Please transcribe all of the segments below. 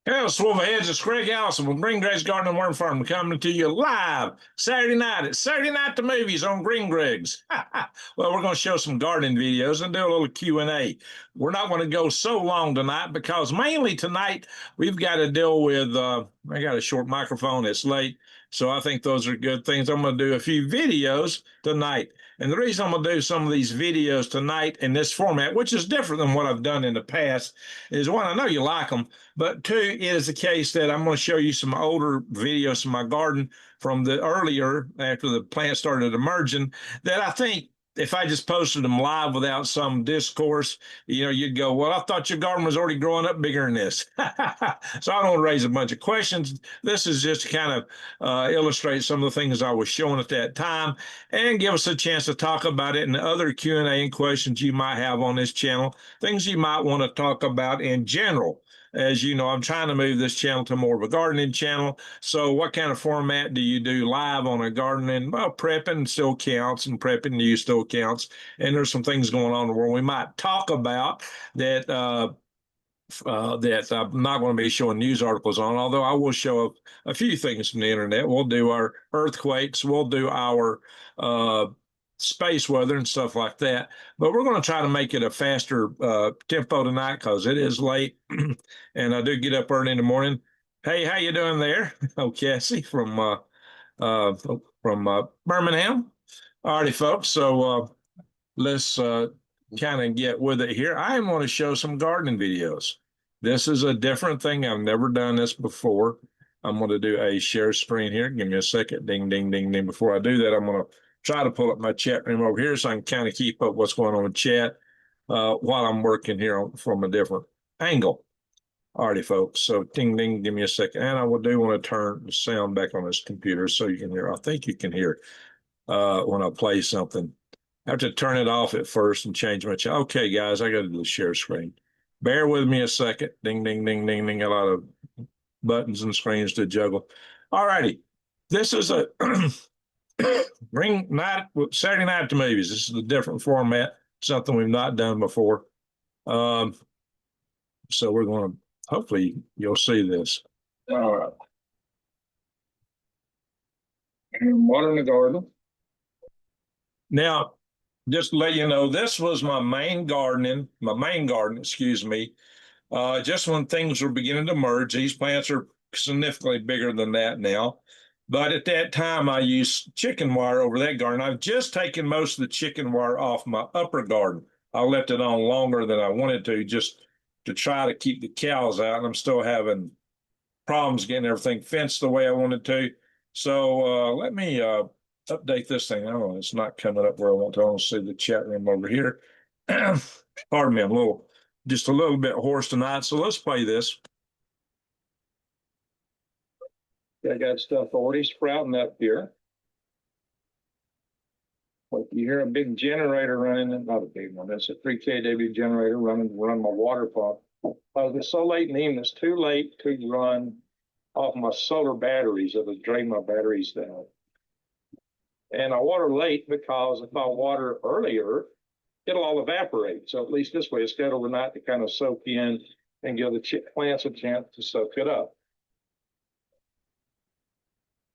Hello, Swivelheads. It's Craig Allison with Green Greg's Garden and Worm Farm coming to you live Saturday night at Saturday Night the Movies on Green Greg's. Well, we're going to show some gardening videos and do a little Q&A. We're not going to go so long tonight because mainly tonight we've got to deal with, I got a short microphone. It's late. So I think those are good things. I'm going to do a few videos tonight. And the reason I'm going to do some of these videos tonight in this format, which is different than what I've done in the past, is one, I know you like them, but two, it is the case that I'm going to show you some older videos from my garden from the earlier, after the plant started emerging, that I think if I just posted them live without some discourse, you'd go, well, I thought your garden was already growing up bigger than this. So I don't raise a bunch of questions. This is just to kind of illustrate some of the things I was showing at that time and give us a chance to talk about it and other Q&A and questions you might have on this channel, things you might want to talk about in general. As you know, I'm trying to move this channel to more of a gardening channel. So what kind of format do you do live on a gardening? Well, prepping still counts and prepping new still counts. And there's some things going on where we might talk about that that I'm not going to be showing news articles on, although I will show a few things from the internet. We'll do our earthquakes. We'll do our space weather and stuff like that. But we're going to try to make it a faster tempo tonight because it is late and I do get up early in the morning. Hey, how you doing there? Oh, Cassie from Birmingham. All righty, folks. So let's kind of get with it here. I want to show some gardening videos. This is a different thing. I've never done this before. I'm going to do a share screen here. Give me a second. Ding, ding, ding, ding. Before I do that, I'm going to try to pull up my chat room over here so I can kind of keep up what's going on in chat while I'm working here from a different angle. All righty, folks. So ding, ding, give me a second. And I do want to turn the sound back on this computer so you can hear. I think you can hear when I play something. I have to turn it off at first and change my channel. Okay, guys, I got to do the share screen. Bear with me a second. Ding, ding, ding, ding, ding. A lot of buttons and screens to juggle. All righty. This is a Saturday Night at the Movies. This is a different format, something we've not done before. So we're going to, hopefully you'll see this. All right. Watering the garden. Now, just to let you know, this was my main garden, excuse me. Just when things were beginning to merge, these plants are significantly bigger than that now. But at that time, I used chicken wire over that garden. I've just taken most of the chicken wire off my upper garden. I left it on longer than I wanted to, just to try to keep the cows out. And I'm still having problems getting everything fenced the way I wanted to. So let me update this thing. Oh, it's not coming up where I want to. I want to see the chat room over here. Pardon me, I'm just a little bit hoarse tonight. So let's play this. I got stuff already sprouting up here. But you hear a big generator running, not a big one, it's a 3 kW generator running to run my water pump. It's so late in the evening, it's too late to run off my solar batteries. It'll drain my batteries down. And I water late because if I water earlier, it'll all evaporate. So at least this way, it's got overnight to kind of soak in and give the plants a chance to soak it up.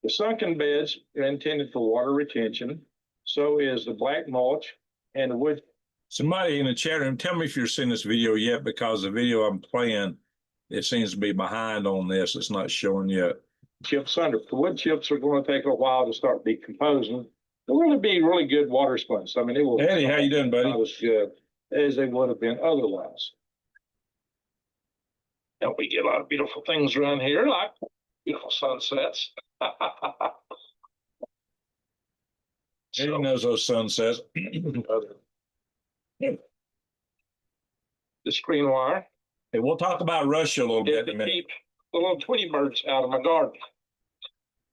The sunken beds are intended for water retention. So is the black mulch and the wood. Somebody in the chat room, tell me if you're seeing this video yet, because the video I'm playing, it seems to be behind on this. It's not showing yet. Chips under. The wood chips are going to take a while to start decomposing. They're going to be really good water splints. I mean, it will. Eddie, how you doing, buddy? Not as good as they would have been otherwise. And we get a lot of beautiful things around here, like beautiful sunsets. He knows those sunsets. The screen wire. Hey, we'll talk about Russia a little bit in a minute. Keep the little Tweety birds out of my garden,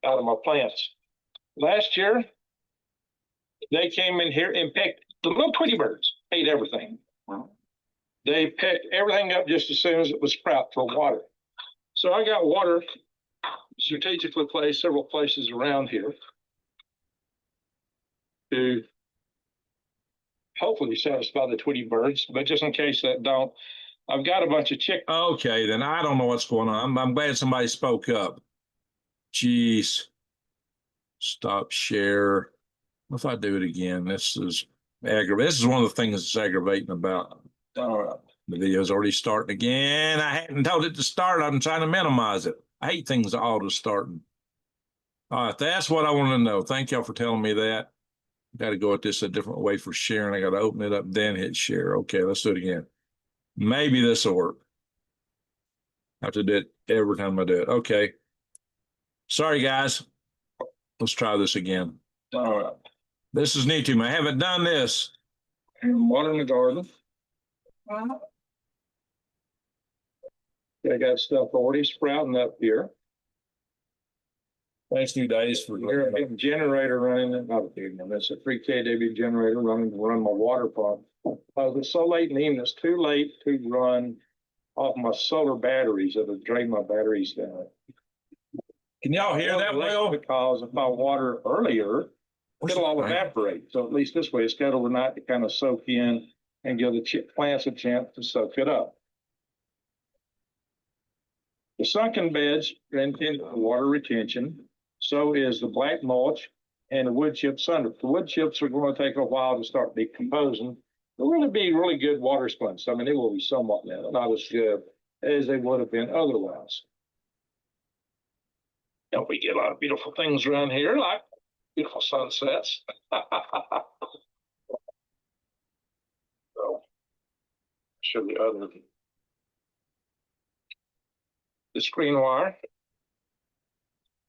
out of my plants. Last year, they came in here and picked, the little Tweety birds ate everything. They picked everything up just as soon as it was sprout for water. So I got water strategically placed several places around here to hopefully satisfy the Tweety birds, but just in case that don't, I've got a bunch of chickens. Okay, then I don't know what's going on. I'm glad somebody spoke up. Jeez. Stop share. What if I do it again? This is aggravating. This is one of the things that's aggravating about the video's already starting again. I hadn't told it to start. I'm trying to minimize it. I hate things auto starting. All right, that's what I want to know. Thank y'all for telling me that. Got to go at this a different way for sharing. I got to open it up, then hit share. Okay, let's do it again. Maybe this will work. I have to do it every time I do it. Okay. Sorry, guys. Let's try this again. All right. This is new to me. I haven't done this. I'm watering the garden. I got stuff already sprouting up here. Thanks, 2 days for There's a big generator running. Not a big one. It's a 3 kW generator running to run my water pump. It's so late in the evening. It's too late to run off my solar batteries that have drained my batteries down. Can y'all hear that well? Because if I water earlier, it'll all evaporate. So at least this way, it's got overnight to kind of soak in and give the plants a chance to soak it up. The sunken beds are intended for water retention. So is the black mulch and the wood chips under. The wood chips are going to take a while to start decomposing. They'll really be really good water sponges. I mean, they will be somewhat now, not as good as they would have been otherwise. And we get a lot of beautiful things around here, like beautiful sunsets. So, show you other. The screen wire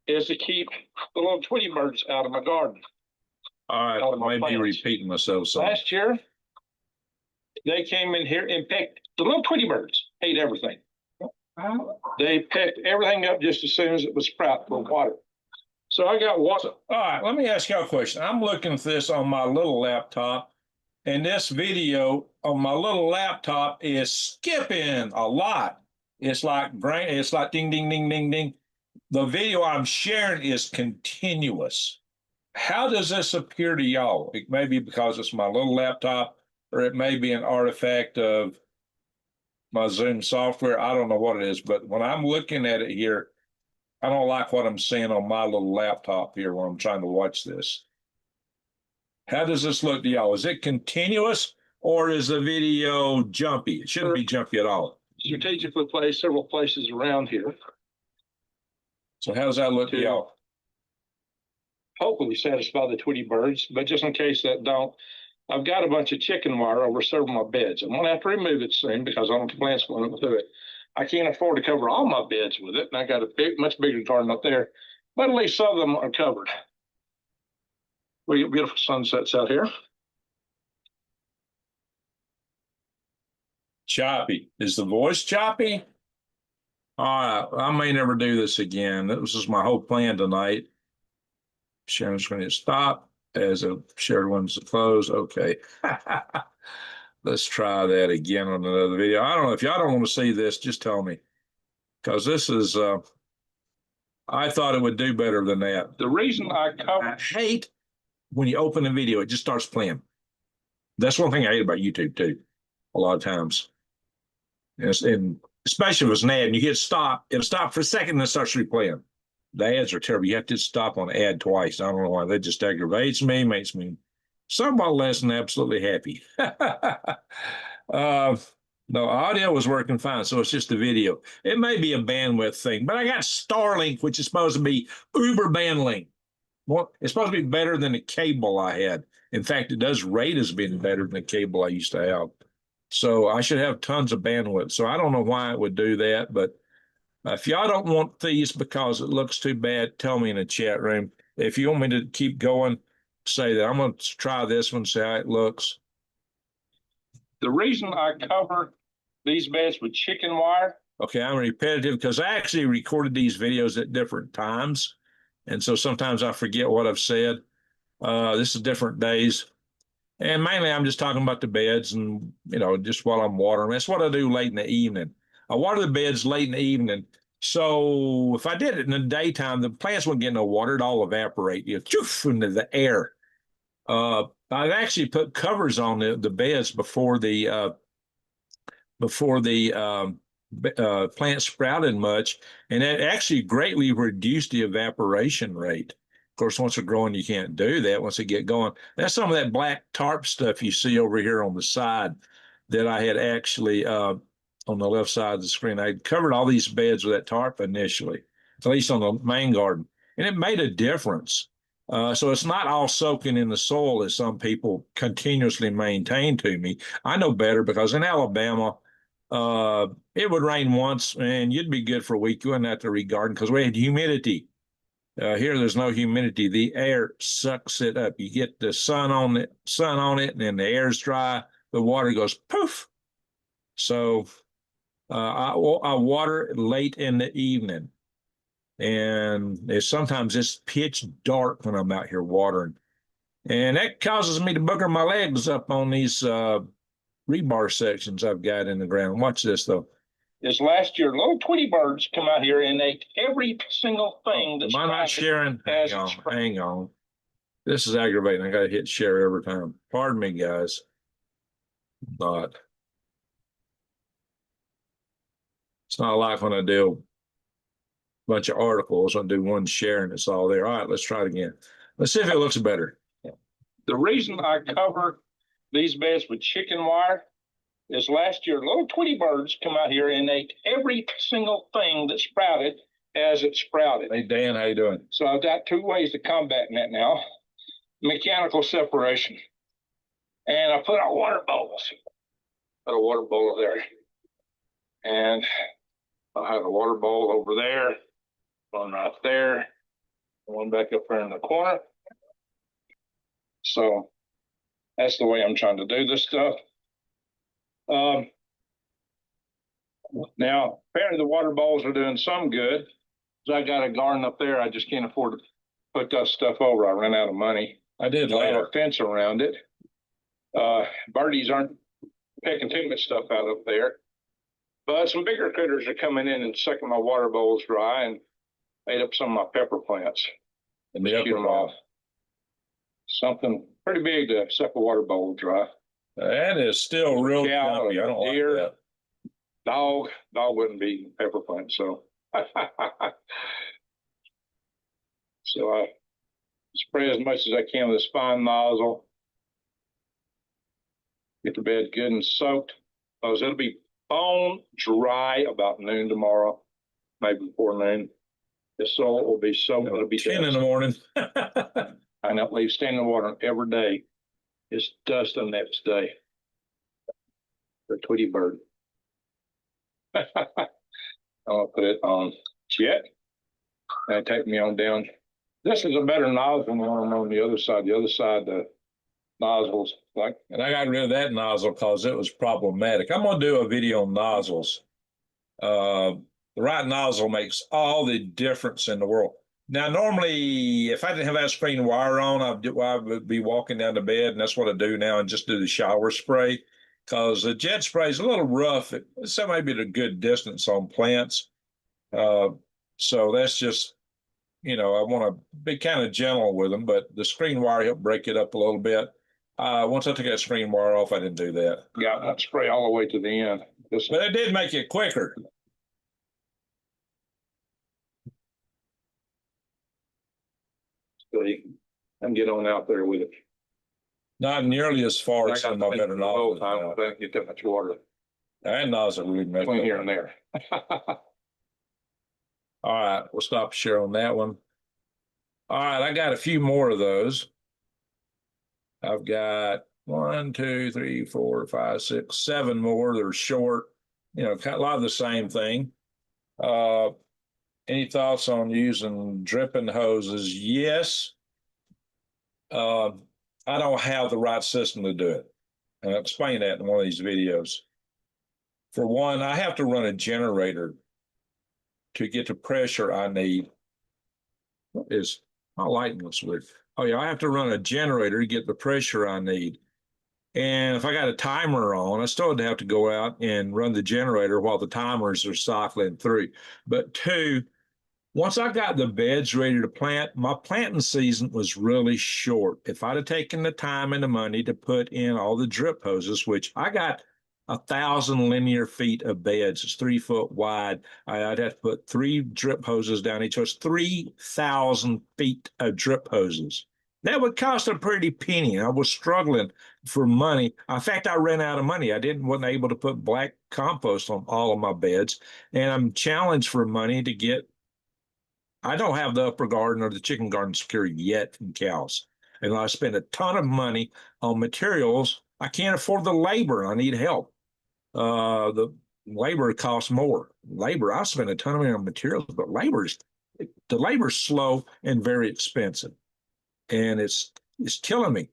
is to keep the little Tweety birds out of my garden. All right, I may be repeating myself. So last year, they came in here and pecked. The little Tweety birds ate everything. They picked everything up just as soon as it was sprout for water. So I got water. All right, let me ask y'all a question. I'm looking at this on my little laptop, and this video on my little laptop is skipping a lot. It's like ding, ding, ding, ding, ding. The video I'm sharing is continuous. How does this appear to y'all? It may be because it's my little laptop, or it may be an artifact of my Zoom software. I don't know what it is, but when I'm looking at it here, I don't like what I'm seeing on my little laptop here when I'm trying to watch this. How does this look to y'all? Is it continuous, or is the video jumpy? It shouldn't be jumpy at all. Strategically placed several places around here. So how does that look to y'all? Hopefully satisfy the Tweety birds, but just in case that don't, I've got a bunch of chicken wire over several of my beds. I'm going to have to remove it soon because I don't have plants going up through it. I can't afford to cover all my beds with it, and I got a much bigger garden up there, but at least some of them are covered. We get beautiful sunsets out here. Choppy. Is the voice choppy? All right, I may never do this again. This is my whole plan tonight. Sharing screen to stop as a shared one's to close. Okay. Let's try that again on another video. I don't know if y'all don't want to see this, just tell me. Because this is, I thought it would do better than that. The reason I hate when you open a video, it just starts playing. That's one thing I hate about YouTube too, a lot of times. And especially if it's an ad and you hit stop, it'll stop for a second and then it starts replaying. The ads are terrible. You have to stop on ad twice. I don't know why. That just aggravates me, makes me somewhat less than absolutely happy. No, audio was working fine, so it's just a video. It may be a bandwidth thing, but I got Starlink, which is supposed to be uber bandlink. Well, it's supposed to be better than the cable I had. In fact, it does rate as being better than the cable I used to have. So I should have tons of bandwidth. So I don't know why it would do that, but if y'all don't want these because it looks too bad, tell me in the chat room. If you want me to keep going, say that. I'm going to try this one, see how it looks. The reason I cover these beds with chicken wire. Okay, I'm repetitive because I actually recorded these videos at different times. And so sometimes I forget what I've said. This is different days. And mainly I'm just talking about the beds and, you know, just while I'm watering. That's what I do late in the evening. I water the beds late in the evening. So if I did it in the daytime, the plants wouldn't get no water. It'd all evaporate, you know, into the air. I've actually put covers on the beds before the before the plant sprouted much, and that actually greatly reduced the evaporation rate. Of course, once they're growing, you can't do that once they get going. That's some of that black tarp stuff you see over here on the side that I had actually on the left side of the screen. I covered all these beds with that tarp initially, at least on the main garden, and it made a difference. So it's not all soaking in the soil as some people continuously maintain to me. I know better because in Alabama, it would rain once and you'd be good for a week. You wouldn't have to regarden because we had humidity. Here, there's no humidity. The air sucks it up. You get the sun on it, and then the air's dry. The water goes poof. So I water late in the evening, and sometimes it's pitch dark when I'm out here watering, and that causes me to booger my legs up on these rebar sections I've got in the ground. Watch this though. This last year, little Tweety birds come out here and ate every single thing that's. Am I not sharing? Hang on. This is aggravating. I got to hit share every time. Pardon me, guys. Not. It's not like when I do a bunch of articles, I do one share and it's all there. All right, let's try it again. Let's see if it looks better. The reason I cover these beds with chicken wire is last year, little Tweety birds come out here and ate every single thing that sprouted as it sprouted. Hey, Dan, how you doing? So I've got two ways to combat that now. Mechanical separation. And I put out water bowls. Put a water bowl there. And I have a water bowl over there, one right there, one back up there in the corner. So that's the way I'm trying to do this stuff. Now, apparently the water bowls are doing some good. So I got a garden up there. I just can't afford to put that stuff over. I ran out of money. I did I have later. a fence around it. Birdies aren't picking too much stuff out up there. But some bigger critters are coming in and sucking my water bowls dry and ate up some of my pepper plants. And the upper off. Something pretty big to suck a water bowl dry. That is still real jumpy. I don't like that. Dog wouldn't be pepper plant, so so I spray as much as I can with a spine nozzle. Get the bed good and soaked, because it'll be bone dry about noon tomorrow, maybe before noon. The soil will be soaked. It'll be 10 in the morning. I don't leave standing water every day. It's dust the next day. The Tweety bird. I'll put it on jet and take me on down. This is a better nozzle than the one on the other side. The other side, the nozzles like. And I got rid of that nozzle because it was problematic. I'm going to do a video on nozzles. The right nozzle makes all the difference in the world. Now, normally, if I didn't have that screen wire on, I would be walking down to bed, and that's what I do now, and just do the shower spray, because the jet spray is a little rough. So maybe at a good distance on plants. So that's just, I want to be kind of gentle with them, but the screen wire helped break it up a little bit. Once I took that screen wire off, I didn't do that. Got that spray all the way to the end. But it did make it quicker. So you can get on out there with it. Not nearly as far as some of my better nozzles. I don't get that much water. That nozzle really messed Between up. here and there. All right, we'll stop share on that one. All right, I got a few more of those. I've got 1, 2, 3, 4, 5, 6, 7 more. They're short, a lot of the same thing. Any thoughts on using dripping hoses? Yes. I don't have the right system to do it. And I'll explain that in one of these videos. For one, I have to run a generator to get the pressure I need. What is my lighting looks weird? Oh yeah, I have to run a generator to get the pressure I need. And if I got a timer on, I still would have to go out and run the generator while the timers are cycling through. But two, once I got the beds ready to plant, my planting season was really short. If I'd have taken the time and the money to put in all the drip hoses, which I got 1,000 linear feet of beds. It's 3 foot wide. I'd have to put 3 drip hoses down each. So it's 3,000 feet of drip hoses. That would cost a pretty penny. I was struggling for money. In fact, I ran out of money. Wasn't able to put black compost on all of my beds, and I'm challenged for money to get. I don't have the upper garden or the chicken garden secured yet from cows, and I spend a ton of money on materials. I can't afford the labor. I need help. The labor costs more. I spend a ton of money on materials, but the labor's slow and very expensive, and it's killing me.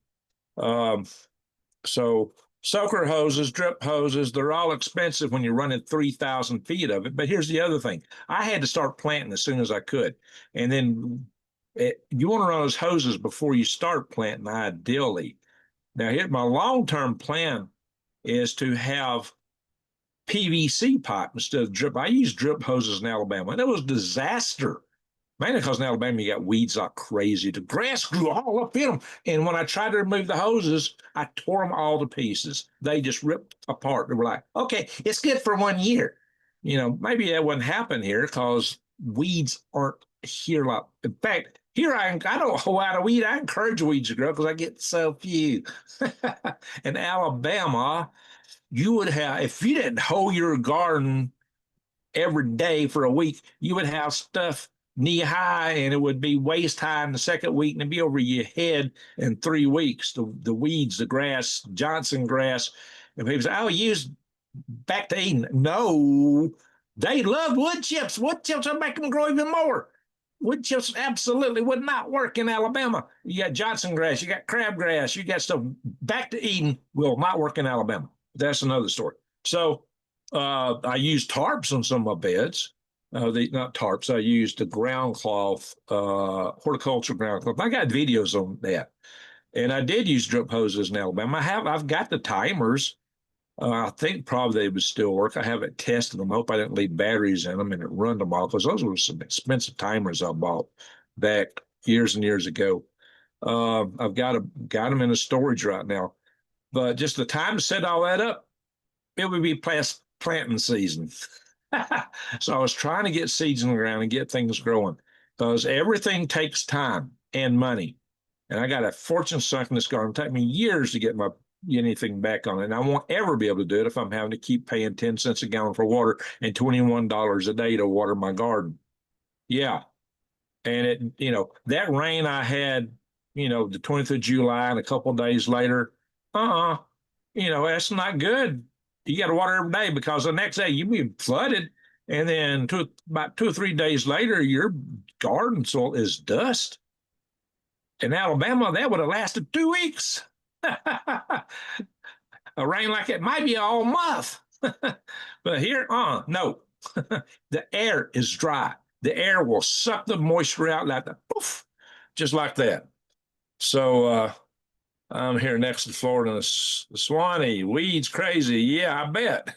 So soaker hoses, drip hoses, they're all expensive when you're running 3,000 feet of it. But here's the other thing. I had to start planting as soon as I could. And then you want to run those hoses before you start planting, ideally. Now, here, my long-term plan is to have PVC pipe instead of drip. I use drip hoses in Alabama, and it was a disaster. Mainly because in Alabama, you got weeds like crazy. The grass grew all up in them. And when I tried to remove the hoses, I tore them all to pieces. They just ripped apart. They were like, okay, it's good for 1 year. Maybe that wouldn't happen here because weeds aren't here. In fact, here I don't hoe out a weed. I encourage weeds to grow because I get so few. In Alabama, you would have, if you didn't hoe your garden every day for a week, you would have stuff knee high and it would be waist high in the second week and it'd be over your head in 3 weeks. The weeds, the grass, Johnson grass. And people say, oh, use back to Eden. No, they love wood chips. Wood chips will make them grow even more. Wood chips absolutely would not work in Alabama. You got Johnson grass, you got crabgrass, you got stuff. Back to Eden will not work in Alabama. That's another story. So I use tarps on some of my beds. Not tarps. I used the ground cloth, horticulture ground cloth. I got videos on that, and I did use drip hoses in Alabama. I've got the timers. I think probably they would still work. I haven't tested them. I hope I didn't leave batteries in them and it run them off, because those were some expensive timers I bought back years and years ago. I've got them in a storage right now, but just the time to set all that up, it would be past planting season. So I was trying to get seeds in the ground and get things growing, because everything takes time and money. And I got a fortune sunk in this garden. It'll take me years to get anything back on it. And I won't ever be able to do it if I'm having to keep paying 10 cents a gallon for water and $21 a day to water my garden. Yeah. And that rain I had, the 20th of July and a couple of days later, that's not good. You got to water every day, because the next day you be flooded, and then about 2 or 3 days later, your garden soil is dust. In Alabama, that would have lasted 2 weeks. A rain like it might be all month, but here, no. The air is dry. The air will suck the moisture out like that, poof, just like that. So I'm here next to Florida, the Swanee, weeds crazy. Yeah, I bet.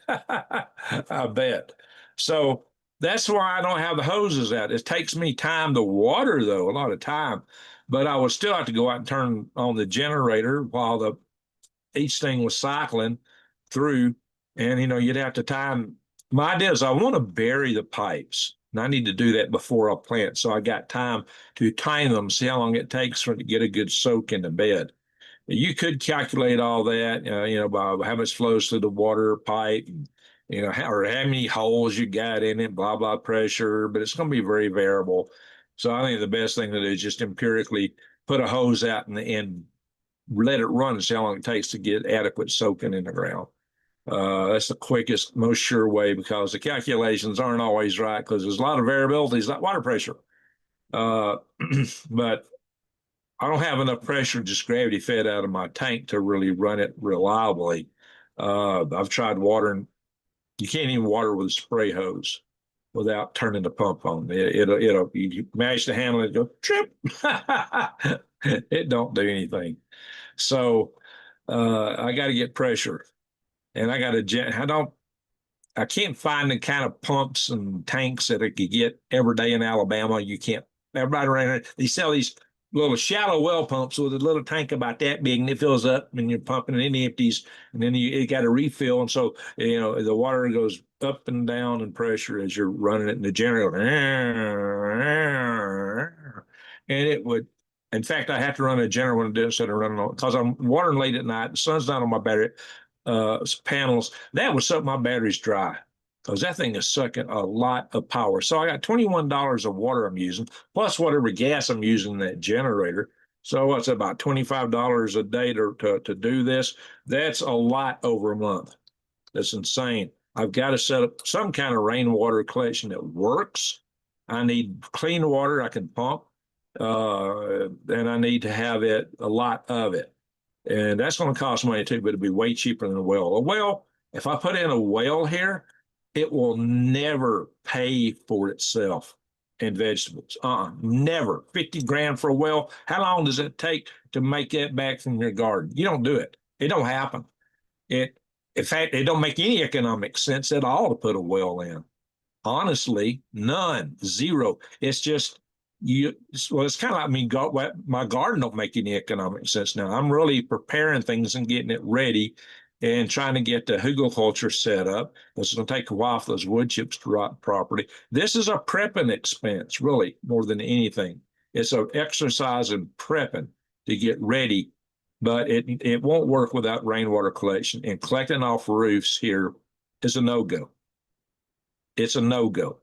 I bet. So that's why I don't have the hoses out. It takes me time to water, though, a lot of time. But I would still have to go out and turn on the generator while each thing was cycling through. And, you'd have to time. My idea is I want to bury the pipes, and I need to do that before I plant. So I got time to time them, see how long it takes for it to get a good soak in the bed. You could calculate all that, by how much flows through the water pipe, or how many holes you got in it, blah, blah, pressure, but it's going to be very variable. So I think the best thing to do is just empirically put a hose out and let it run and see how long it takes to get adequate soaking in the ground. That's the quickest, most sure way, because the calculations aren't always right, because there's a lot of variabilities like water pressure. But I don't have enough pressure just gravity fed out of my tank to really run it reliably. I've tried watering. You can't even water with a spray hose without turning the pump on. It'll you mash the handle and go trip. It don't do anything. So I got to get pressure, and I can't find the kind of pumps and tanks that I could get every day in Alabama. You can't. Everybody around here, they sell these little shallow well pumps with a little tank about that big, and it fills up, and you're pumping, and it empties, and then you got to refill, and so the water goes up and down in pressure as you're running it in the generator, and it would. In fact, I have to run a generator when I do it instead of running on because I'm watering late at night. The sun's not on my battery panels. That would suck my batteries dry because that thing is sucking a lot of power. So I got $21 of water I'm using, plus whatever gas I'm using in that generator. So what's about $25 a day to do this? That's a lot over a month. That's insane. I've got to set up some kind of rainwater collection that works. I need clean water I can pump, and I need to have it, a lot of it. And that's going to cost money too, but it'll be way cheaper than a well. A well, if I put in a well here, it will never pay for itself in vegetables. Never. 50 grand for a well. How long does it take to make that back from your garden? You don't do it. It don't happen. In fact, it don't make any economic sense at all to put a well in. Honestly, none, zero. It's just well, it's kind of like me. My garden don't make any economic sense now. I'm really preparing things and getting it ready and trying to get the hugelkultur set up. It's going to take a while for those wood chips to rot properly. This is a prepping expense, really, more than anything. It's an exercise in prepping to get ready, but it won't work without rainwater collection. And collecting off roofs here is a no-go. It's a no-go.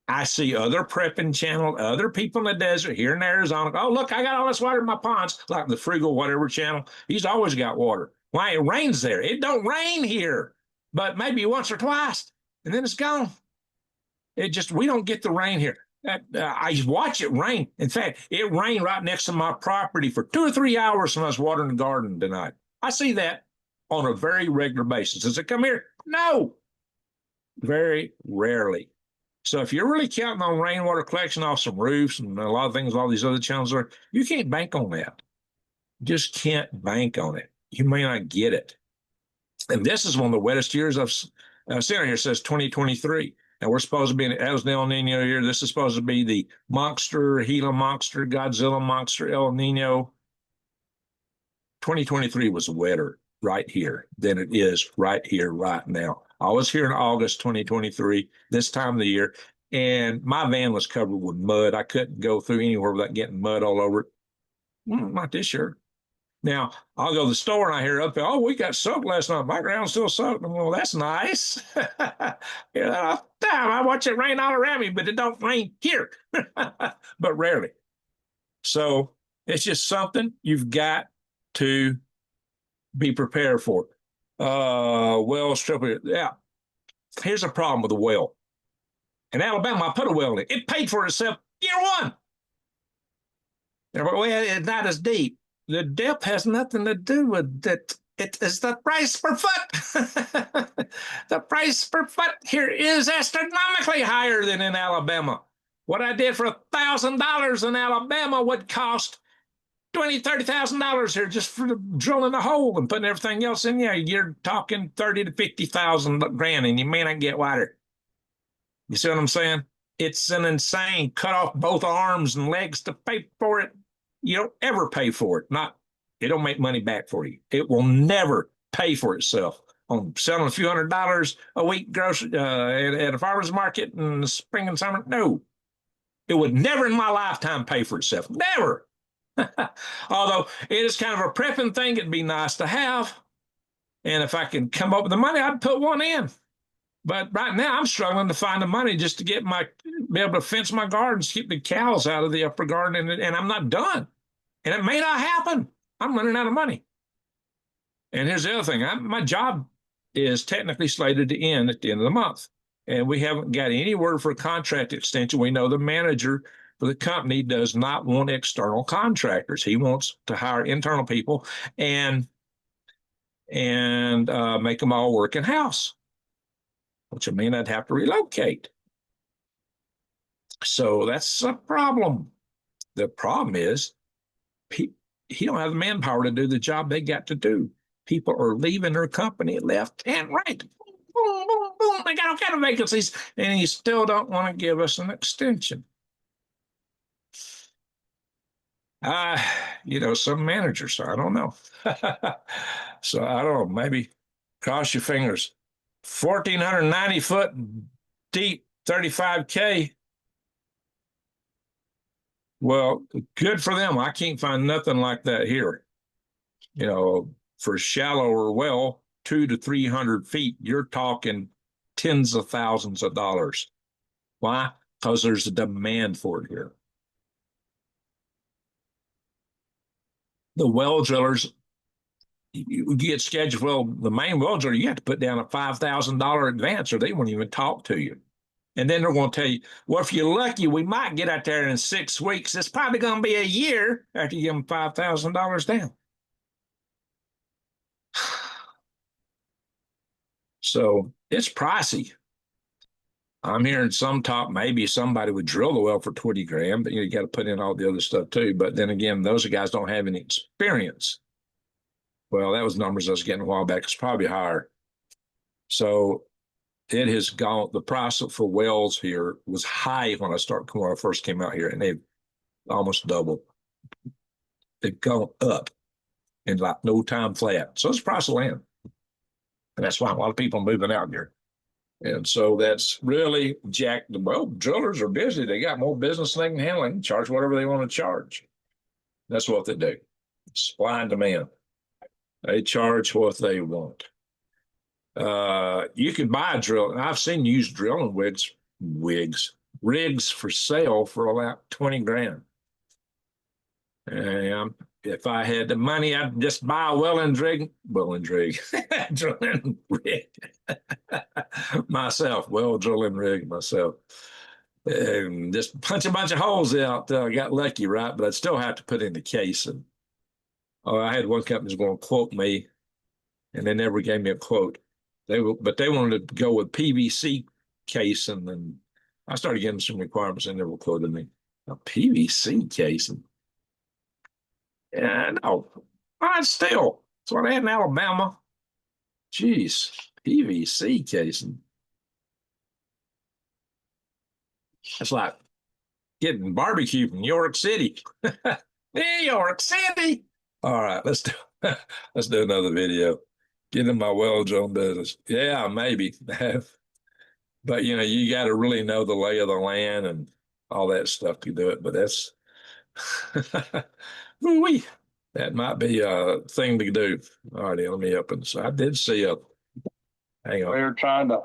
I see other prepping channel, other people in the desert here in Arizona. Oh, look, I got all this water in my ponds, like the Frugal whatever channel. He's always got water. Why? It rains there. It don't rain here, but maybe once or twice, and then it's gone. We don't get the rain here. I watch it rain. In fact, it rained right next to my property for 2 or 3 hours when I was watering the garden tonight. I see that on a very regular basis. Does it come here? No, very rarely. So if you're really counting on rainwater collection off some roofs and a lot of things, all these other channels are, you can't bank on that. You just can't bank on it. You may not get it. And this is one of the wettest years I've seen here. It says 2023. And we're supposed to be in El Nino year. This is supposed to be the monster, Gila monster, Godzilla monster, El Nino. 2023 was wetter right here than it is right here, right now. I was here in August 2023, this time of the year, and my van was covered with mud. I couldn't go through anywhere without getting mud all over it. Not this year. Now, I'll go to the store and I hear up there, oh, we got soaked last night. My ground's still soaked. Well, that's nice. Damn, I watch it rain all around me, but it don't rain here, but rarely. So it's just something you've got to be prepared for. Well, strip. Yeah. Here's a problem with a well. In Alabama, I put a well in. It paid for itself year one. Well, it's not as deep. The depth has nothing to do with it. It's the price per foot. The price per foot here is astronomically higher than in Alabama. What I did for $1,000 in Alabama would cost $20,000, $30,000 here just for drilling a hole and putting everything else in there. You're talking 30 to 50,000 grand, and you may not get water. You see what I'm saying? It's an insane cut off both arms and legs to pay for it. You don't ever pay for it. It don't make money back for you. It will never pay for itself on selling a few $100s a week grocery at a farmer's market in the spring and summer. No, it would never in my lifetime pay for itself. Never. Although it is kind of a prepping thing, it'd be nice to have. And if I can come up with the money, I'd put one in. But right now, I'm struggling to find the money just to be able to fence my gardens, keep the cows out of the upper garden, and I'm not done. And it may not happen. I'm running out of money. And here's the other thing. My job is technically slated to end at the end of the month. And we haven't got any word for a contract extension. We know the manager for the company does not want external contractors. He wants to hire internal people and make them all work in-house, which would mean I'd have to relocate. So that's a problem. The problem is he don't have the manpower to do the job they got to do. People are leaving their company left and right. Boom, boom, boom, boom. They got all kind of vacancies, and he still don't want to give us an extension. Uh, some managers, I don't know. So I don't know, maybe cross your fingers. 1,490 foot deep, 35K. Well, good for them. I can't find nothing like that here. For shallower well, 200 to 300 feet, you're talking tens of thousands of dollars. Why? Because there's a demand for it here. The well drillers, you get scheduled. Well, the main well driller, you have to put down a $5,000 advance, or they won't even talk to you. And then they're going to tell you, well, if you're lucky, we might get out there in 6 weeks. It's probably going to be a year after you give them $5,000 down. So it's pricey. I'm hearing some talk, maybe somebody would drill the well for 20 grand, but you got to put in all the other stuff too. But then again, those guys don't have any experience. Well, that was numbers I was getting a while back. It's probably higher. So it has gone, the price for wells here was high when I first came out here, and they've almost doubled. They've gone up in like no time flat. So it's the price of land. And that's why a lot of people are moving out here. And so that's really jacked. Well, drillers are busy. They got more business than they can handle. They can charge whatever they want to charge. That's what they do. Supply and demand. They charge what they want. You can buy a drill. I've seen used drilling rigs for sale for about 20 grand. And if I had the money, I'd just buy a drilling rig myself, drilling rig myself. And just punch a bunch of holes out. I got lucky, right? But I'd still have to put in the case. And I had one company was going to quote me, and they never gave me a quote. But they wanted to go with PVC case, and then I started getting some requirements, and they never quoted me. A PVC casing. Yeah, no, but still, that's what I had in Alabama. Jeez, PVC casing. It's like getting barbecue from New York City. New York City. All right, let's do another video. Get in my well drilling business. Yeah, maybe. But you got to really know the lay of the land and all that stuff to do it. But that's that might be a thing to do. All right, let me open. So I did see a. Hang on. We're trying to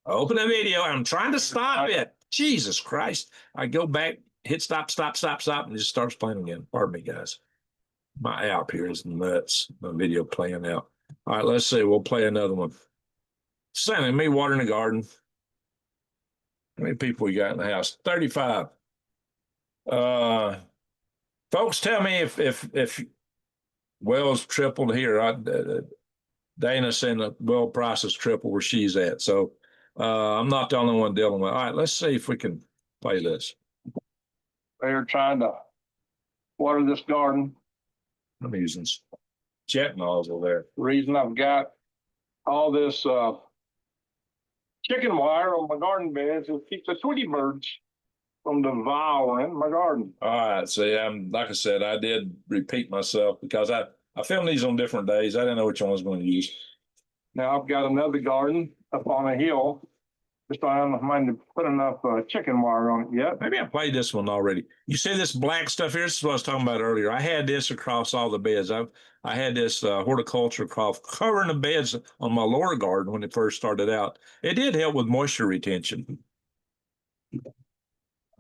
open a video. I'm trying to stop it. Jesus Christ! I go back, hit stop, and it just starts playing again. Pardon me, guys. My app here is nuts. My video playing out. All right, let's see. We'll play another one. Same, me watering the garden. How many people we got in the house? 35. Folks, tell me if wells tripled here. Dana saying the well prices triple where she's at. So I'm not the only one dealing with it. All right, let's see if we can play this. They're trying to water this garden. I'm using jet nozzle there. The reason I've got all this chicken wire on my garden beds is to keep the Tweety birds from devouring my garden. All right, see, like I said, I did repeat myself because I filmed these on different days. I didn't know which one I was going to use. Now I've got another garden up on a hill. Just I don't mind to put enough chicken wire on it yet. Maybe I played this one already. You see this black stuff here? This is what I was talking about earlier. I had this across all the beds. I had this horticulture cloth covering the beds on my lower garden when it first started out. It did help with moisture retention.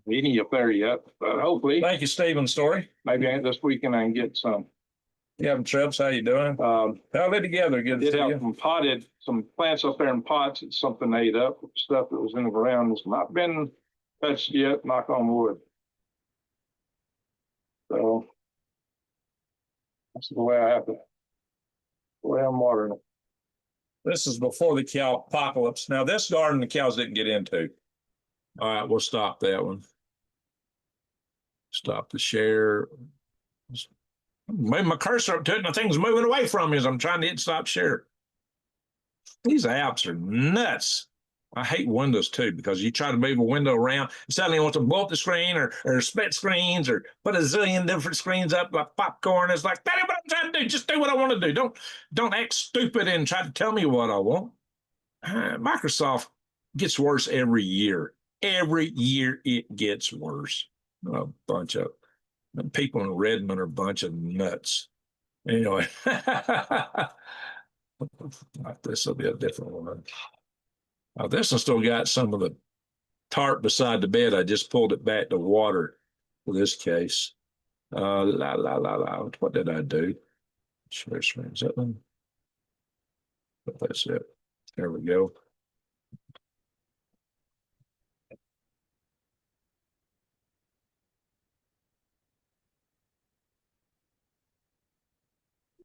We ain't up there yet, but hopefully. Thank you, Stephen Story. Maybe this weekend I can get some. You having trips? How you doing? Held it together. Good to see you. Some plants up there in pots. It's something ate up. Stuff that was in the ground has not been touched yet. Knock on wood. So that's the way I have to. The way I'm watering it. This is before the cow apocalypse. Now this garden the cows didn't get into. All right, we'll stop that one. Stop the share. Move my cursor up to it and the thing's moving away from me as I'm trying to hit stop share. These apps are nuts. I hate windows too, because you try to move a window around, and suddenly you want to blow up the screen or split screens or put a zillion different screens up like popcorn. It's like, that ain't what I'm trying to do. Just do what I want to do. Don't act stupid and try to tell me what I want. Microsoft gets worse every year. Every year it gets worse. A bunch of people in Redmond are a bunch of nuts. Anyway, this will be a different one. This one still got some of the tarp beside the bed. I just pulled it back to water for this case. What did I do? Share screens. That one. But that's it. There we go.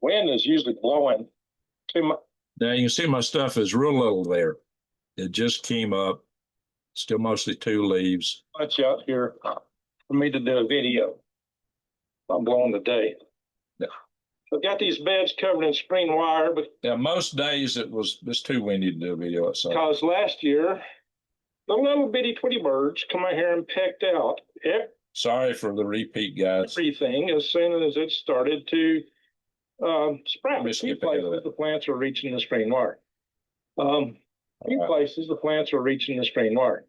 Wind is usually blowing too much. Now you can see my stuff is real little there. It just came up. Still mostly 2 leaves. Much out here for me to do a video. I'm blowing today. Yeah. I've got these beds covered in screen wire, but Yeah, most days it's too windy to do a video outside. Because last year, the little bitty Tweety birds come out here and pecked out Sorry for the repeat, guys. everything as soon as it started to sprout. A few places the plants are reaching the screen wire. Few places the plants are reaching the screen wire.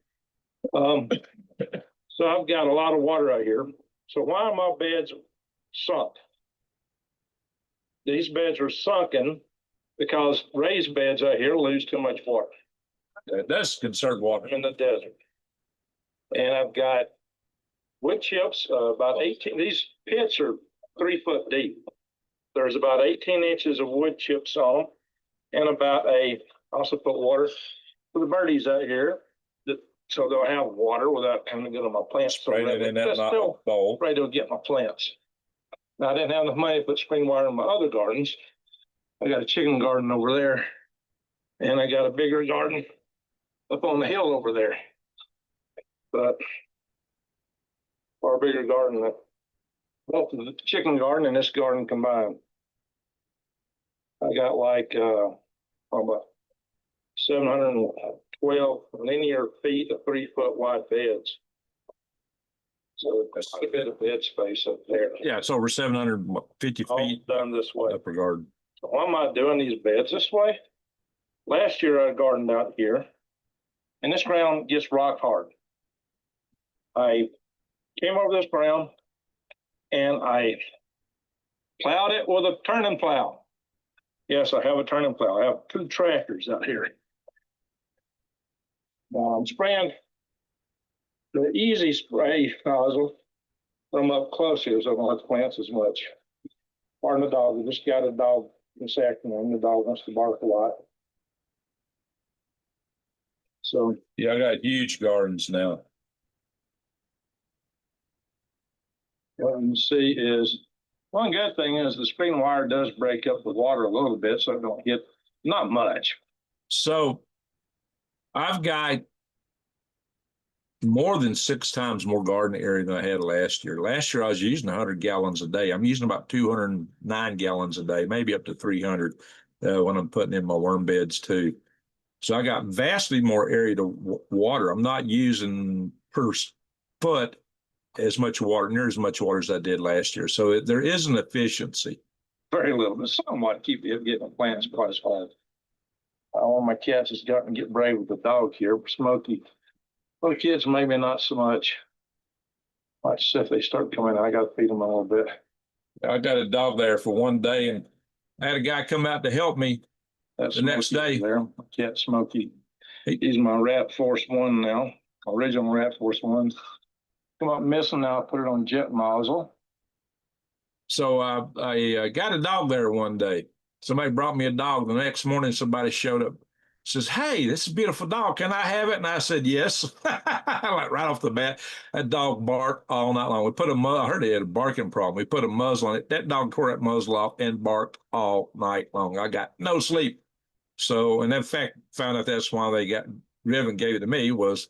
So I've got a lot of water out here. So why are my beds sunk? These beds are sunken because raised beds out here lose too much water. That's conserved water in the desert. And I've got wood chips, about 18. These pits are 3 foot deep. There's about 18 inches of wood chips on them, and about also put water for the birdies out here, so they'll have water without having to go to my plants. Spray it in that bowl. Right, they'll get my plants. Now, I didn't have enough money to put screen wire in my other gardens. I got a chicken garden over there, and I got a bigger garden up on the hill over there. But far bigger garden than both the chicken garden and this garden combined. I got like about 712 linear feet of 3 foot wide beds. So there's quite a bit of bed space up there. Yeah, it's over 750 All feet done this way. upper garden. So why am I doing these beds this way? Last year I gardened out here, and this ground gets rock hard. I came over this ground and I plowed it with a turning plow. Yes, I have a turning plow. I have 2 tractors out here. Now I'm spraying the easy spray nozzle. I'm up close here, so I don't have to plant as much. Pardon the dog. We just got a dog this afternoon. The dog wants to bark a lot. So yeah, I got huge gardens now. What you can see is, one good thing is the screen wire does break up the water a little bit, so it don't get, not much. So I've got more than 6 times more garden area than I had last year. Last year I was using 100 gallons a day. I'm using about 209 gallons a day, maybe up to 300 when I'm putting in my worm beds too. So I got vastly more area to water. I'm not using per foot as much water, near as much water as I did last year. So there is an efficiency. Very little, but somewhat keep it getting the plants quite as fast. One of my cats has gotten to get brave with the dog here, Smokey. Well, the kids maybe not so much. Watch if they start coming, I got to feed them a little bit. I got a dog there for one day, and I had a guy come out to help me. That's the next day. There, my cat Smokey. He's my Rat Force 1 now, original Rat Force 1. Come up missing now, I put it on jet muzzle. So I got a dog there one day. Somebody brought me a dog. The next morning, somebody showed up. Says, "Hey, this is a beautiful dog. Can I have it?" And I said, "Yes." Like right off the bat, that dog barked all night long. I heard he had a barking problem. We put a muzzle on it. That dog tore that muzzle off and barked all night long. I got no sleep. So, and in fact, found out that's why they got rid of it and gave it to me was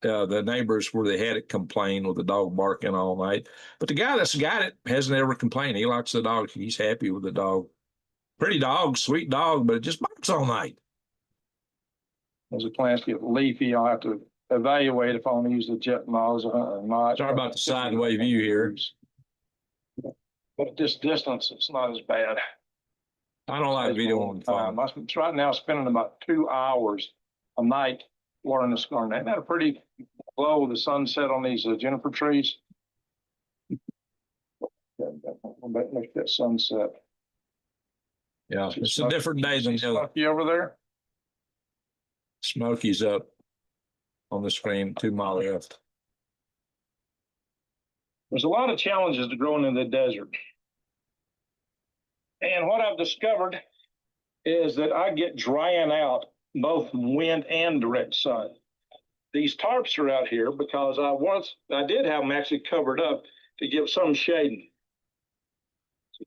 the neighbors where they had it complained with the dog barking all night. But the guy that's got it hasn't ever complained. He likes the dog. He's happy with the dog. Pretty dog, sweet dog, but it just barks all night. As the plants get leafy, I'll have to evaluate if I want to use the jet nozzle or not. Sorry about the sideway view here. But at this distance, it's not as bad. I don't like video on the phone. I'm right now spending about 2 hours a night watering this garden. Ain't that a pretty glow with the sunset on these juniper trees? Make that sunset. Yeah, it's a different day than the other. Smoky over there. Smokey's up on the screen, 2 mile left. There's a lot of challenges to growing in the desert. And what I've discovered is that I get drying out both wind and direct sun. These tarps are out here because I did have them actually covered up to give some shading.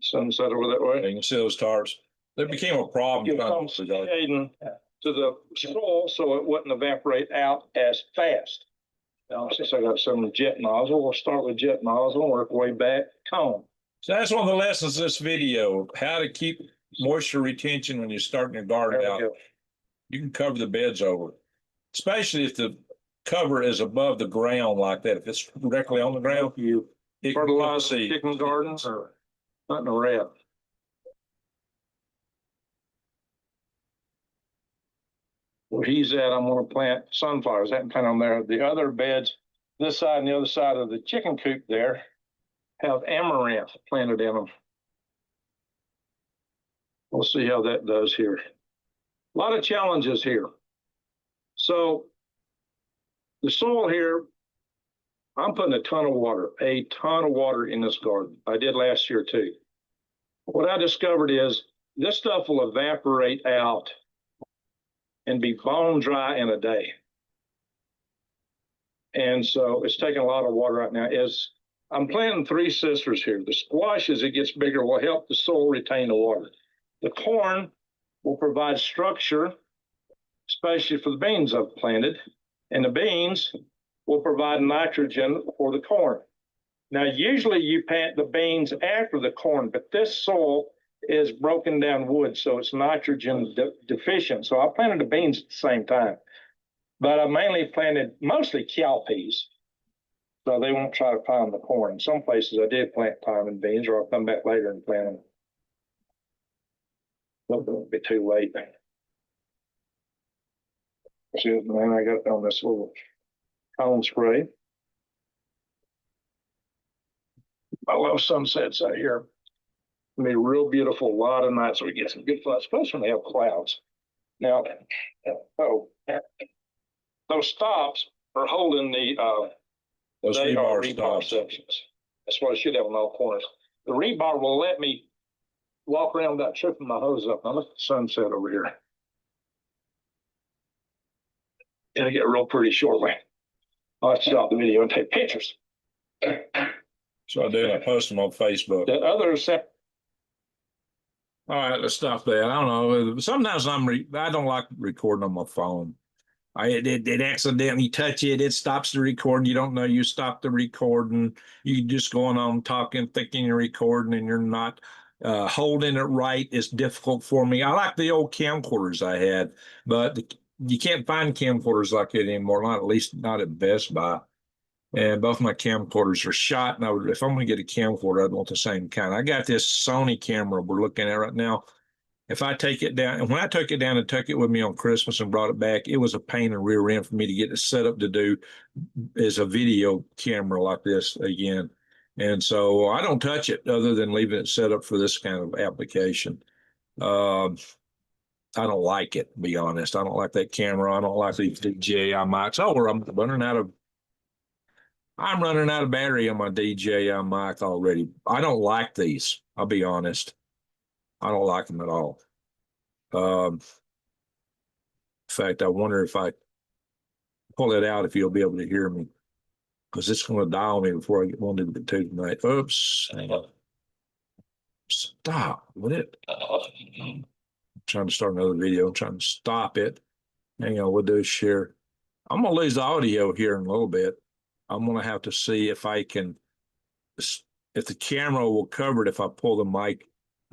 Sunset over that way. You can see those tarps. They became a problem. Give some shading to the soil so it wouldn't evaporate out as fast. Now, since I got some jet nozzle, we'll start with jet nozzle, work way back, cone. So that's one of the lessons of this video, how to keep moisture retention when you're starting your garden out. You can cover the beds over, especially if the cover is above the ground like that. If it's directly on the ground, You fertilize the chicken gardens or nothing a rat. Where he's at, I'm going to plant sunflowers. I haven't planted on there. The other beds, this side and the other side of the chicken coop there, have amaranth planted in them. We'll see how that does here. A lot of challenges here. So the soil here, I'm putting a ton of water in this garden. I did last year too. What I discovered is this stuff will evaporate out and be bone dry in a day. And so it's taking a lot of water right now. I'm planting 3 sisters here. The squash, as it gets bigger, will help the soil retain the water. The corn will provide structure, especially for the beans I've planted. And the beans will provide nitrogen for the corn. Now, usually you plant the beans after the corn, but this soil is broken down wood, so it's nitrogen deficient. So I planted the beans at the same time. But I mainly planted mostly cowpeas, so they won't try to pine the corn. In some places I did plant pine and beans, or I'll come back later and plant them. It'll be too late. See, man, I got on this little cone spray. I love sunsets out here. It'll be real beautiful a lot of nights so we get some good fun, especially when they have clouds. Now, those stops are holding the those rebar sections. That's what I should have on all corners. The rebar will let me walk around without tripping my hose up. Now look at the sunset over here. It'll get real pretty shortly. I'll have to stop the video and take pictures. So I do, I post them on Facebook. The other set. All right, let's stop that. I don't know. Sometimes I don't like recording on my phone. It accidentally touch it. It stops the recording. You don't know you stopped the recording. You just going on talking, thinking you're recording, and you're not holding it right. It's difficult for me. I like the old camcorders I had, but you can't find camcorders like that anymore. Not at least not at Best Buy. And both my camcorders are shot. And if I'm going to get a camcorder, I'd want the same kind. I got this Sony camera we're looking at right now. If I take it down, and when I took it down and took it with me on Christmas and brought it back, it was a pain in the rear end for me to get it set up to do as a video camera like this again. And so I don't touch it other than leaving it set up for this kind of application. I don't like it, to be honest. I don't like that camera. I don't like these DJI mics. Oh, I'm running out of battery on my DJI mic already. I don't like these. I'll be honest. I don't like them at all. In fact, I wonder if I pull it out, if you'll be able to hear me, because it's going to die on me before I get one to the two tonight. Oops. Stop. Would it? I'm trying to start another video. I'm trying to stop it. Hang on. We'll do is share. I'm going to lose the audio here in a little bit. I'm going to have to see if I can, if the camera will cover it if I pull the mic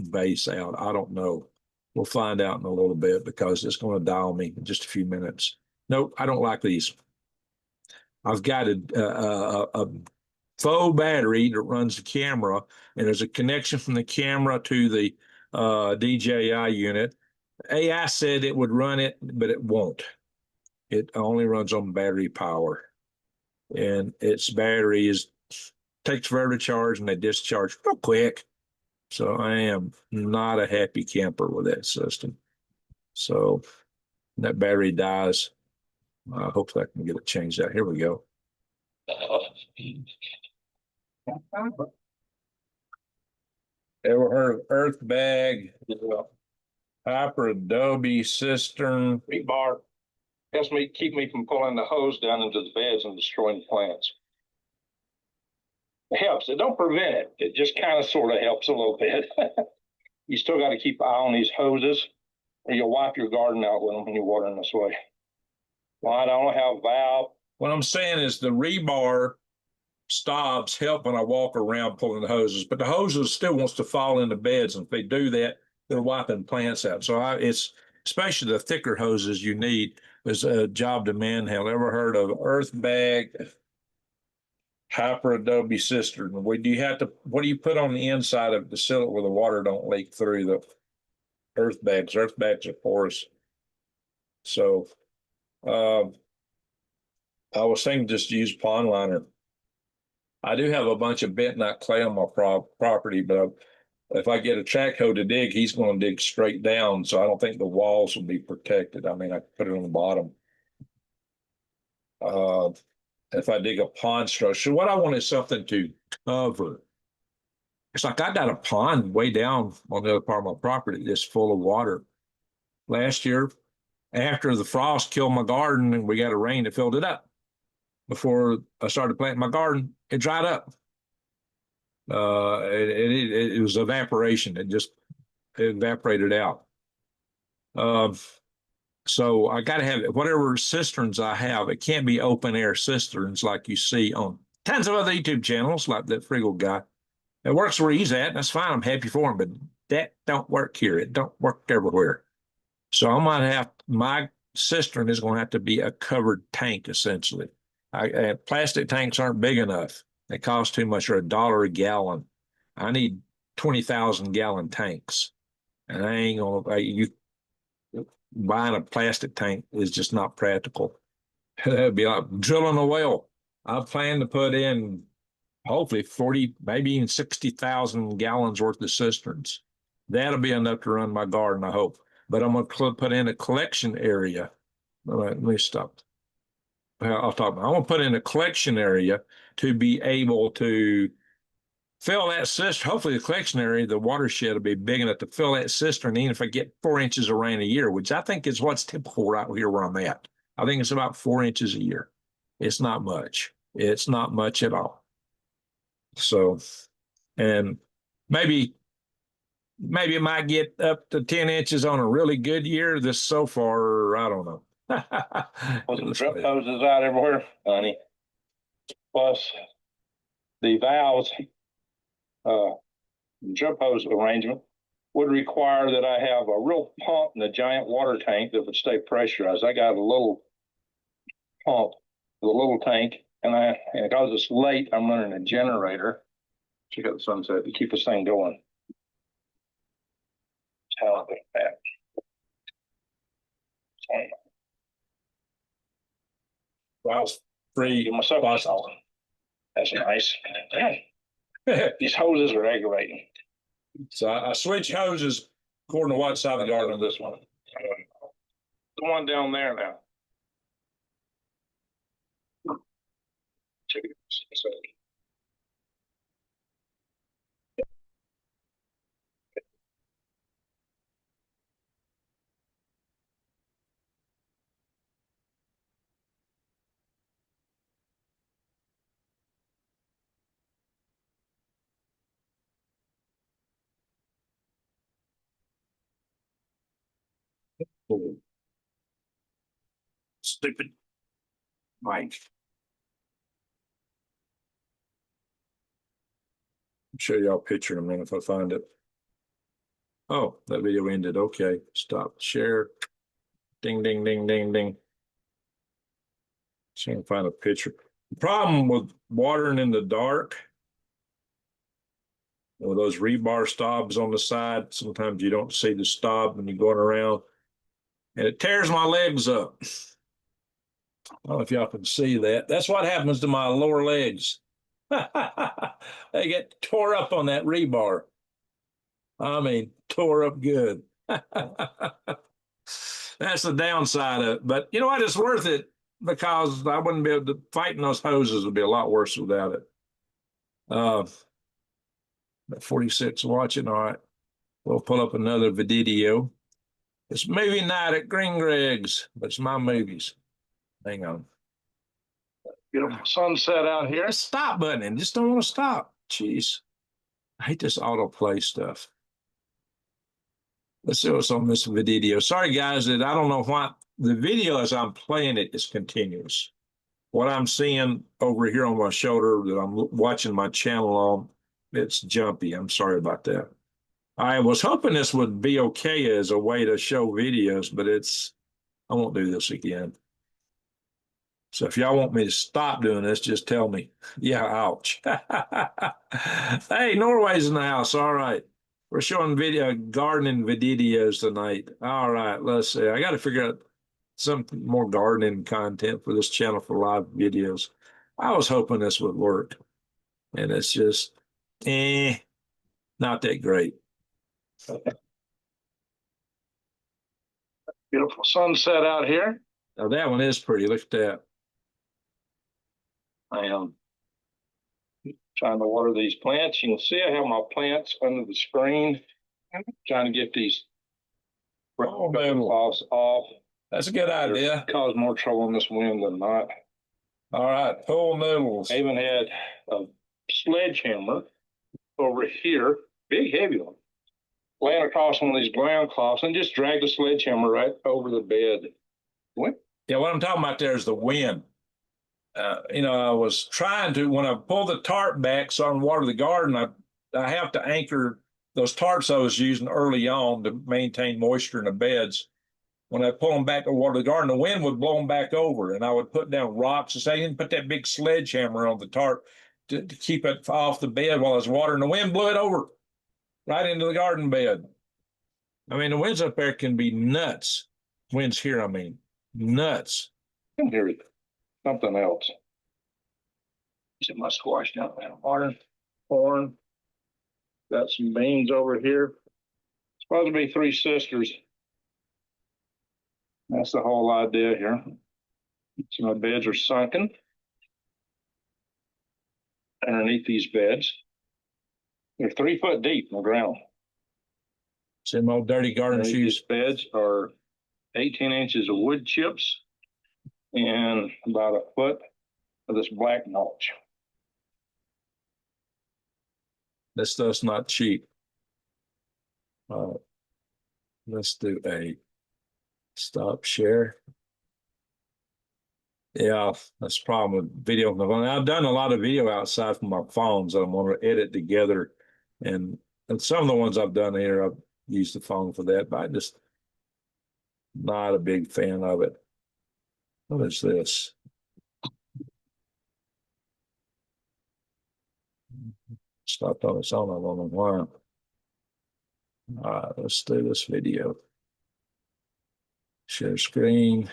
base out. I don't know. We'll find out in a little bit because it's going to die on me in just a few minutes. Nope, I don't like these. I've got a faux battery that runs the camera, and there's a connection from the camera to the DJI unit. AI said it would run it, but it won't. It only runs on battery power, and its battery takes forever to charge, and they discharge real quick. So I am not a happy camper with that system. So that battery dies. Hopefully I can get it changed out. Here we go. Ever heard of earth bag, hyper adobe cistern? Rebar helps me keep me from pulling the hose down into the beds and destroying the plants. It helps. It don't prevent it. It just kind of sort of helps a little bit. You still got to keep an eye on these hoses, or you'll wipe your garden out with them when you're watering this way. Well, I don't have a valve. What I'm saying is the rebar stops help when I walk around pulling the hoses, but the hoses still wants to fall into beds, and if they do that, they're wiping plants out. So it's especially the thicker hoses you need is a job to manhandle. Ever heard of earth bag hyper adobe cistern? What do you put on the inside of it to seal it where the water don't leak through the earth bags? Earth bags are porous. So I was thinking just use pond liner. I do have a bunch of bentonite clay on my property, but if I get a track hoe to dig, he's going to dig straight down. So I don't think the walls will be protected. I mean, I could put it on the bottom. If I dig a pond structure, what I want is something to cover. It's like I got a pond way down on the other part of my property that's full of water. Last year, after the frost killed my garden and we got a rain that filled it up, before I started planting my garden, it dried up. It was evaporation. It evaporated out. So I got to have whatever cisterns I have. It can't be open air cisterns like you see on tons of other YouTube channels, like that Friggle guy. It works where he's at. That's fine. I'm happy for him, but that don't work here. It don't work everywhere. So I might have my cistern is going to have to be a covered tank essentially. Plastic tanks aren't big enough. They cost too much, or $1 a gallon. I need 20,000 gallon tanks, and I ain't gonna. You buying a plastic tank is just not practical. That'd be like drilling a well. I plan to put in hopefully 40, maybe even 60,000 gallons worth of cisterns. That'll be enough to run my garden, I hope. But I'm gonna put in a collection area. All right, let me stop. I'll talk about. I want to put in a collection area to be able to fill that cistern. Hopefully, the collection area, the watershed will be big enough to fill that cistern, even if I get 4 inches of rain a year, which I think is what's typical right here where I'm at. I think it's about 4 inches a year. It's not much. It's not much at all. So, and maybe it might get up to 10 inches on a really good year. This so far, I don't know. With the drip hoses out everywhere, honey. Plus the valves, drip hose arrangement would require that I have a real pump and a giant water tank that would stay pressurized. I got a little pump, the little tank, and because it's late, I'm running a generator. Check out the sunset to keep this thing going. How that. Wow, free. Give myself a solid. That's nice. These hoses are aggravating. So I switch hoses according to what side of the garden this one. The one down there now. Check it out. Stupid mic. I'll show y'all a picture in a minute if I find it. Oh, that video ended. Okay, stop share. Ding, ding, ding, ding, ding. Trying to find a picture. The problem with watering in the dark, with those rebar stobs on the side, sometimes you don't see the stob when you're going around, and it tears my legs up. I don't know if y'all can see that. That's what happens to my lower legs. They get tore up on that rebar. I mean, tore up good. That's the downside of it. But you know what? It's worth it because I wouldn't be able to fighting those hoses would be a lot worse without it. 46 watching. All right. We'll pull up another video. It's movie night at Green Greg's, but it's my movies. Hang on. Beautiful sunset out here. Press stop button and just don't want to stop. Jeez. I hate this autoplay stuff. Let's see what's on this video. Sorry, guys, that I don't know why the video as I'm playing it is continuous. What I'm seeing over here on my shoulder that I'm watching my channel on, it's jumpy. I'm sorry about that. I was hoping this would be okay as a way to show videos, but I won't do this again. So if y'all want me to stop doing this, just tell me. Yeah, ouch. Hey, Norway's in the house. All right. We're showing gardening videos tonight. All right, let's see. I got to figure out some more gardening content for this channel for live videos. I was hoping this would work, and it's just, not that great. Beautiful sunset out here. Now that one is pretty. Look at that. I am trying to water these plants. You can see I have my plants under the screen. I'm trying to get these cloths off. That's a good idea. Cause more trouble in this wind than not. All right, pull noodles. I even had a sledgehammer over here, big heavy one, laying across one of these ground cloths and just dragged the sledgehammer right over the bed. What? Yeah, what I'm talking about there is the wind. I was trying to, when I pull the tarp back so I can water the garden, I have to anchor those tarps I was using early on to maintain moisture in the beds. When I pull them back to water the garden, the wind would blow them back over, and I would put down rocks and say, I didn't put that big sledgehammer on the tarp to keep it off the bed while I was watering. The wind blew it over right into the garden bed. I mean, the winds up there can be nuts. Winds here, I mean, nuts. I can hear it. Something else. See my squash down there. Water, corn. Got some beans over here. Supposed to be three sisters. That's the whole idea here. So my beds are sunken underneath these beds. They're 3 foot deep in the ground. Some old dirty garden shoes. These beds are 18 inches of wood chips and about a foot of this black mulch. This stuff's not cheap. Let's do a stop share. Yeah, that's the problem with video. I've done a lot of video outside from my phones that I'm going to edit together. And some of the ones I've done here, I've used the phone for that, but I'm just not a big fan of it. What is this? Stopped on its own. I don't know why. All right, let's do this video. Share screen.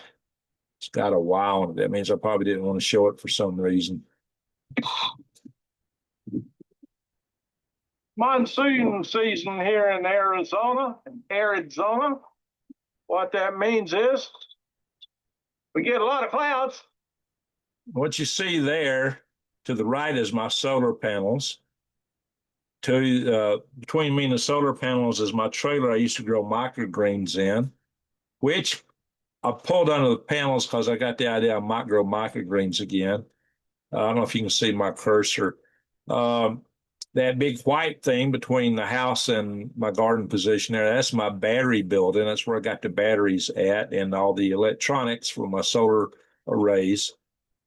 It's got a Y on it. That means I probably didn't want to show it for some reason. Monsoon season here in Arizona, Arizona. What that means is we get a lot of clouds. What you see there to the right is my solar panels. Between me and the solar panels is my trailer I used to grow microgreens in, which I pulled under the panels because I got the idea I might grow microgreens again. I don't know if you can see my cursor. That big white thing between the house and my garden position there, that's my battery building. That's where I got the batteries at and all the electronics for my solar arrays.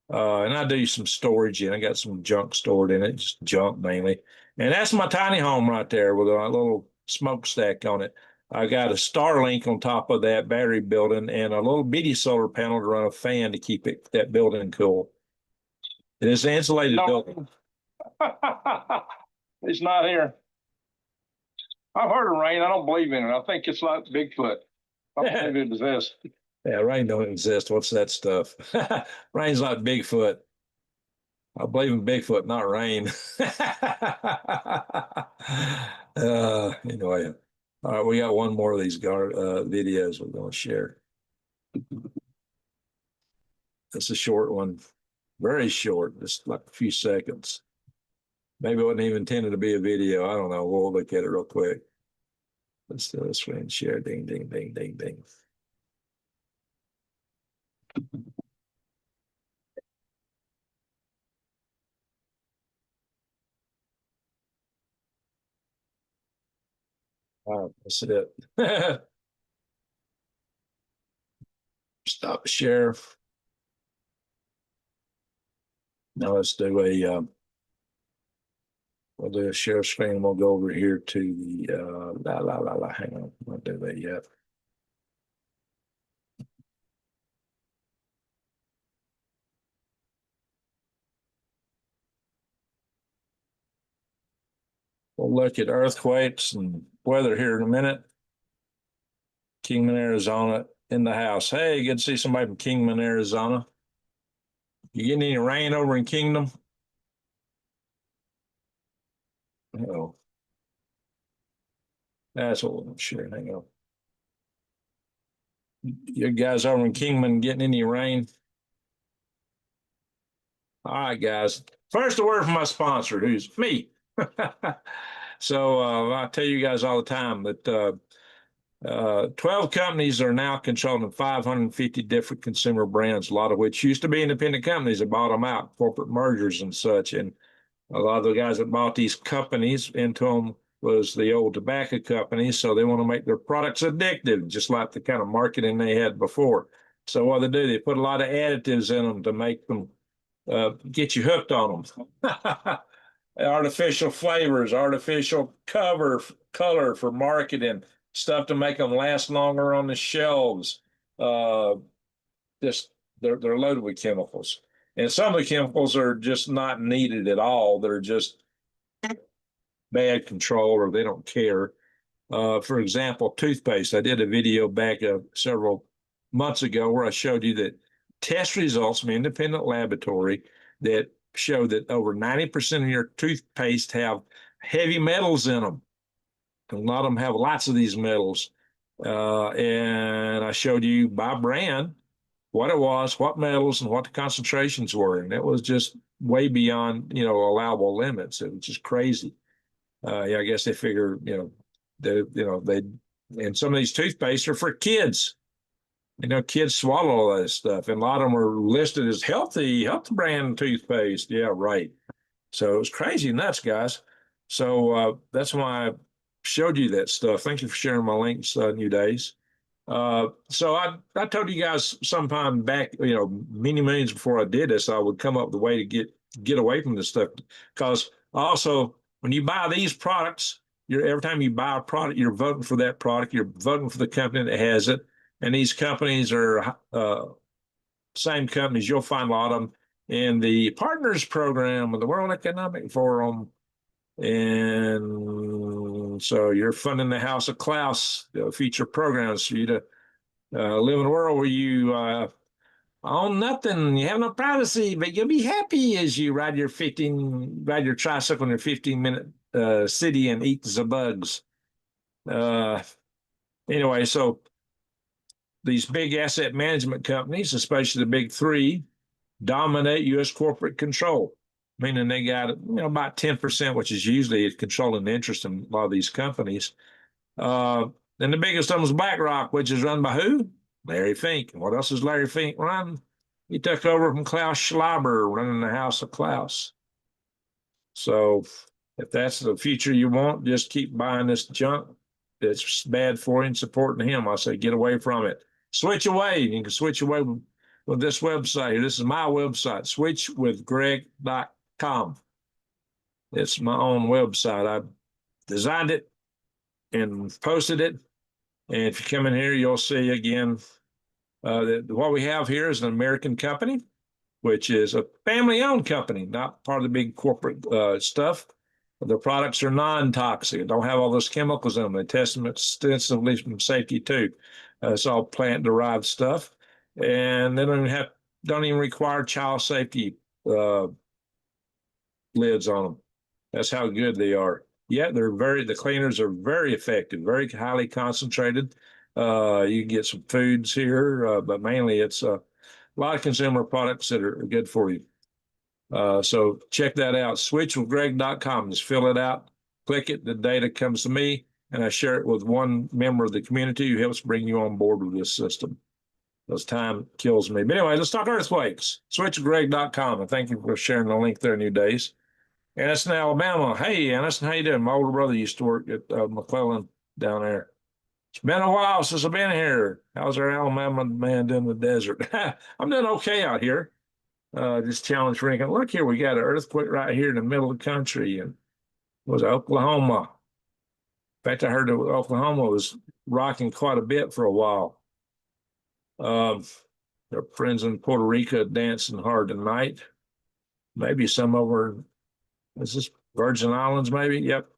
And I do some storage in. I got some junk stored in it, just junk mainly. And that's my tiny home right there with a little smokestack on it. I got a Starlink on top of that battery building and a little bitty solar panel to run a fan to keep that building cool. It is an insulated building. It's not here. I've heard of rain. I don't believe in it. I think it's like Bigfoot. I don't believe it exists. Yeah, rain don't exist. What's that stuff? Rain's like Bigfoot. I believe in Bigfoot, not rain. Anyway, all right, we got one more of these videos we're going to share. It's a short one, very short, just like a few seconds. Maybe it wasn't even intended to be a video. I don't know. We'll look at it real quick. Let's do a screen share. Ding, ding, ding, ding, ding. All right, that's it. Stop share. Now let's do a we'll do a share screen. We'll go over here to the hang on, I won't do that yet. We'll look at earthquakes and weather here in a minute. Kingman, Arizona in the house. Hey, good to see somebody from Kingman, Arizona. You getting any rain over in Kingdom? Oh, that's what I'm sure. Hang on. You guys over in Kingman getting any rain? All right, guys. First, a word from my sponsor, who's me. So I tell you guys all the time that 12 companies are now controlling 550 different consumer brands, a lot of which used to be independent companies that bought them out, corporate mergers and such. And a lot of the guys that bought these companies into them was the old tobacco companies. So they want to make their products addictive, just like the kind of marketing they had before. So what they do, they put a lot of additives in them to make them get you hooked on them. Artificial flavors, artificial color for marketing, stuff to make them last longer on the shelves. Just they're loaded with chemicals, and some of the chemicals are just not needed at all. They're just bad control, or they don't care. For example, toothpaste. I did a video back several months ago where I showed you that test results from an independent laboratory that show that over 90% of your toothpaste have heavy metals in them. And a lot of them have lots of these metals. And I showed you by brand what it was, what metals, and what the concentrations were. And it was just way beyond, allowable limits. It was just crazy. Yeah, I guess they figure, and some of these toothpaste are for kids. Kids swallow all that stuff, and a lot of them are listed as healthy brand toothpaste. Yeah, right. So it was crazy nuts, guys. So that's why I showed you that stuff. Thank you for sharing my links, New Days. So I told you guys sometime back, many moons before I did this, I would come up with a way to get away from this stuff. Because also, when you buy these products, every time you buy a product, you're voting for that product. You're voting for the company that has it. And these companies are same companies. You'll find a lot of them in the Partners Program of the World Economic Forum. And so you're funding the House of Klaus future programs for you to live in a world where you own nothing, you have no privacy, but you'll be happy as you ride your tricycle in your 15-minute city and eat the bugs. Anyway, so these big asset management companies, especially the big three, dominate U.S. corporate control, meaning they got about 10%, which is usually controlling the interest in a lot of these companies. And the biggest of them is BlackRock, which is run by who? Larry Fink. And what else is Larry Fink run? He took over from Klaus Schwab running the House of Klaus. So if that's the future you want, just keep buying this junk that's bad for you and supporting him. I say get away from it. Switch away. You can switch away with this website. This is my website, switchwithgreg.com. It's my own website. I designed it and posted it. And if you come in here, you'll see again that what we have here is an American company, which is a family-owned company, not part of the big corporate stuff. The products are non-toxic, don't have all those chemicals in them. They test them extensively from safety too. It's all plant-derived stuff, and they don't even require child safety lids on them. That's how good they are. Yeah, the cleaners are very effective, very highly concentrated. You can get some foods here, but mainly it's a lot of consumer products that are good for you. So check that out, switchwithgreg.com. Just fill it out, click it, the data comes to me, and I share it with one member of the community who helps bring you on board with this system. Because time kills me. But anyway, let's talk earthquakes. Switchwithgreg.com. And thank you for sharing the link there, New Days. Anniston, Alabama. Hey, Anniston, how you doing? My older brother used to work at McClellan down there. It's been a while since I've been here. How's our Alabama man doing in the desert? I'm doing okay out here. Just challenge Lincoln. Look here, we got an earthquake right here in the middle of the country, and was Oklahoma. In fact, I heard that Oklahoma was rocking quite a bit for a while. Their friends in Puerto Rico dancing hard tonight. Maybe some over. Is this Virgin Islands? Maybe. Yep.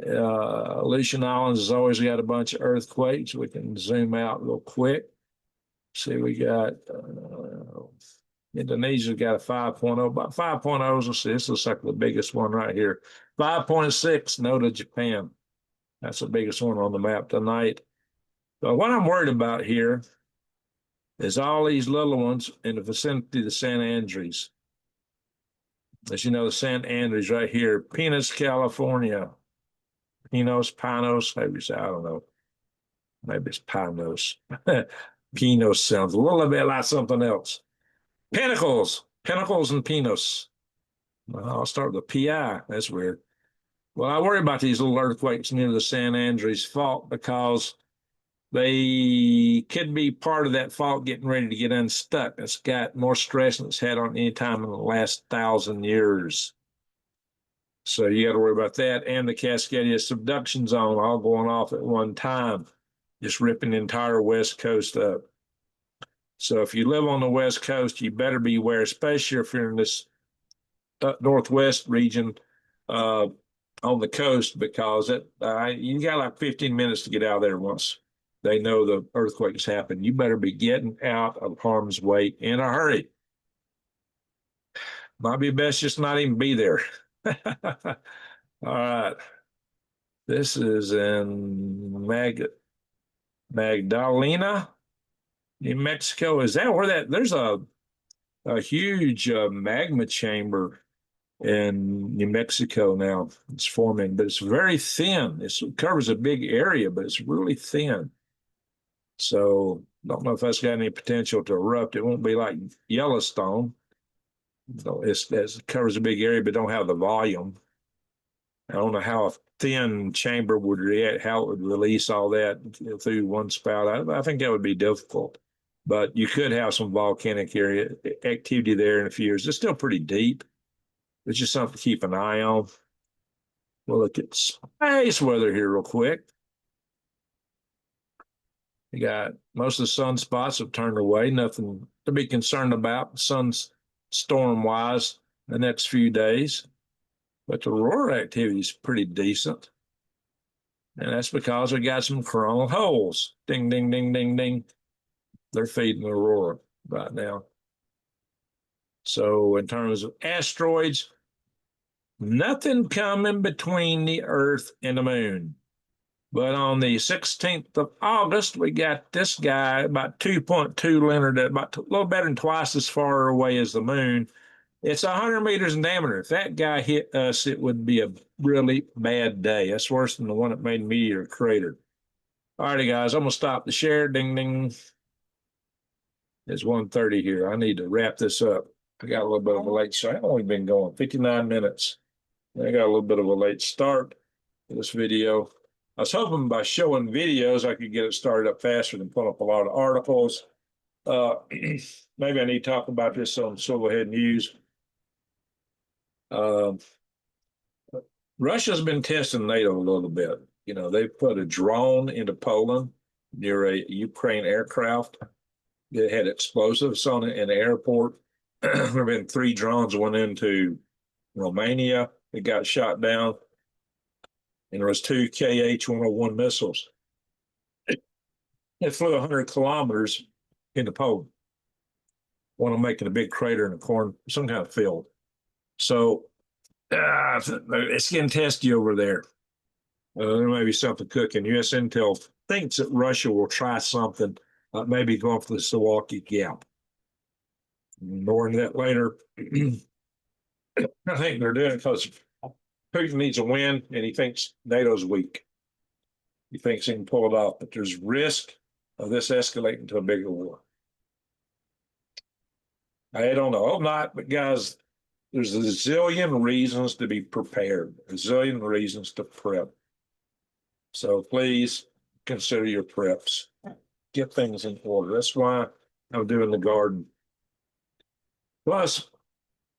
Aleutian Islands has always got a bunch of earthquakes. We can zoom out real quick. See, we got Indonesia's got a 5.0, about 5.0s. Let's see, this looks like the biggest one right here. 5.6, no to Japan. That's the biggest one on the map tonight. But what I'm worried about here is all these little ones in the vicinity of the San Andres. As you know, the San Andres right here, Pinos, California. Pinos, maybe it's, I don't know. Maybe it's Pinos. Pinos sounds a little bit like something else. Pinnacles and Pinos. Well, I'll start with the PI. That's weird. Well, I worry about these little earthquakes near the San Andres Fault because they could be part of that fault getting ready to get unstuck. It's got more stress than it's had on any time in the last 1,000 years. So you got to worry about that, and the Cascadia subduction zone all going off at one time, just ripping the entire West Coast up. So if you live on the West Coast, you better beware, especially if you're in this Northwest region on the coast, because you got like 15 minutes to get out of there once they know the earthquake has happened. You better be getting out of harm's way in a hurry. Might be best just not even be there. All right. This is in Magdalena, New Mexico. Is that where there's a huge magma chamber in New Mexico now. It's forming, but it's very thin. It covers a big area, but it's really thin. So don't know if that's got any potential to erupt. It won't be like Yellowstone. So it covers a big area, but don't have the volume. I don't know how a thin chamber would react, how it would release all that through one spout. I think that would be difficult. But you could have some volcanic area activity there in a few years. It's still pretty deep. It's just something to keep an eye on. We'll look at space weather here real quick. You got most of the sunspots have turned away. Nothing to be concerned about storm-wise the next few days. But the aurora activity is pretty decent. And that's because we got some coronal holes. Ding, ding, ding, ding, ding. They're feeding the aurora right now. So in terms of asteroids, nothing coming between the Earth and the moon. But on the 16th of August, we got this guy about 2.2 Leonard, about a little better than twice as far away as the moon. It's 100 meters in diameter. If that guy hit us, it would be a really bad day. That's worse than the one that made Meteor Crater. All righty, guys, I'm going to stop the share. Ding, ding. It's 1:30 here. I need to wrap this up. I got a little bit of a late start. I've only been going 59 minutes. I got a little bit of a late start for this video. I was hoping by showing videos, I could get it started up faster than put up a lot of articles. Maybe I need to talk about this on Silverhead News. Russia's been testing NATO a little bit. You know, they put a drone into Poland near a Ukraine aircraft that had explosives on it in the airport. There have been 3 drones went into Romania. It got shot down. And there was 2 KH-101 missiles. It flew 100 kilometers into Poland. One of them making a big crater in the corn, some kind of field. So it's getting testy over there. There may be something cooking. U.S. Intel thinks that Russia will try something, maybe going for the Milwaukee Gap. More on that later. I think they're doing it because Putin needs a win, and he thinks NATO's weak. He thinks he can pull it off, but there's risk of this escalating to a bigger war. I don't know. Hope not, but guys, there's a zillion reasons to be prepared, a zillion reasons to prep. So please consider your preps. Get things in order. That's why I'm doing the garden. Plus,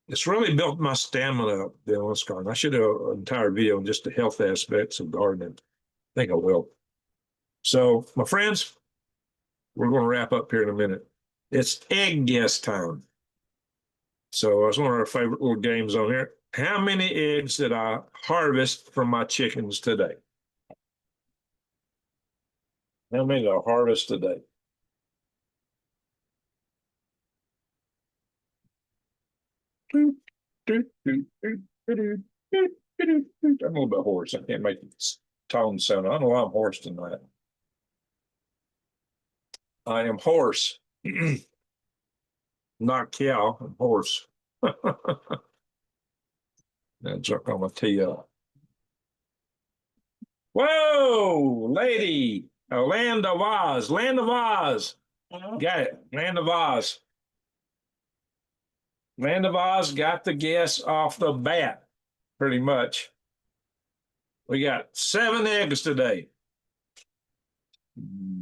it's really built my stamina up doing this garden. I should do an entire video on just the health aspects of gardening. I think I will. So, my friends, we're going to wrap up here in a minute. It's egg guess time. So it's one of our favorite little games on here. How many eggs did I harvest from my chickens today? How many did I harvest today? I'm a little bit hoarse. I can't make this tone sound. I don't know why I'm hoarse tonight. I am hoarse. Not cow, I'm horse. That jerk on my tee up. Whoa, lady. Oh, Land of Oz. Land of Oz. Got it. Land of Oz. Land of Oz got the guess off the bat, pretty much. We got 7 eggs today.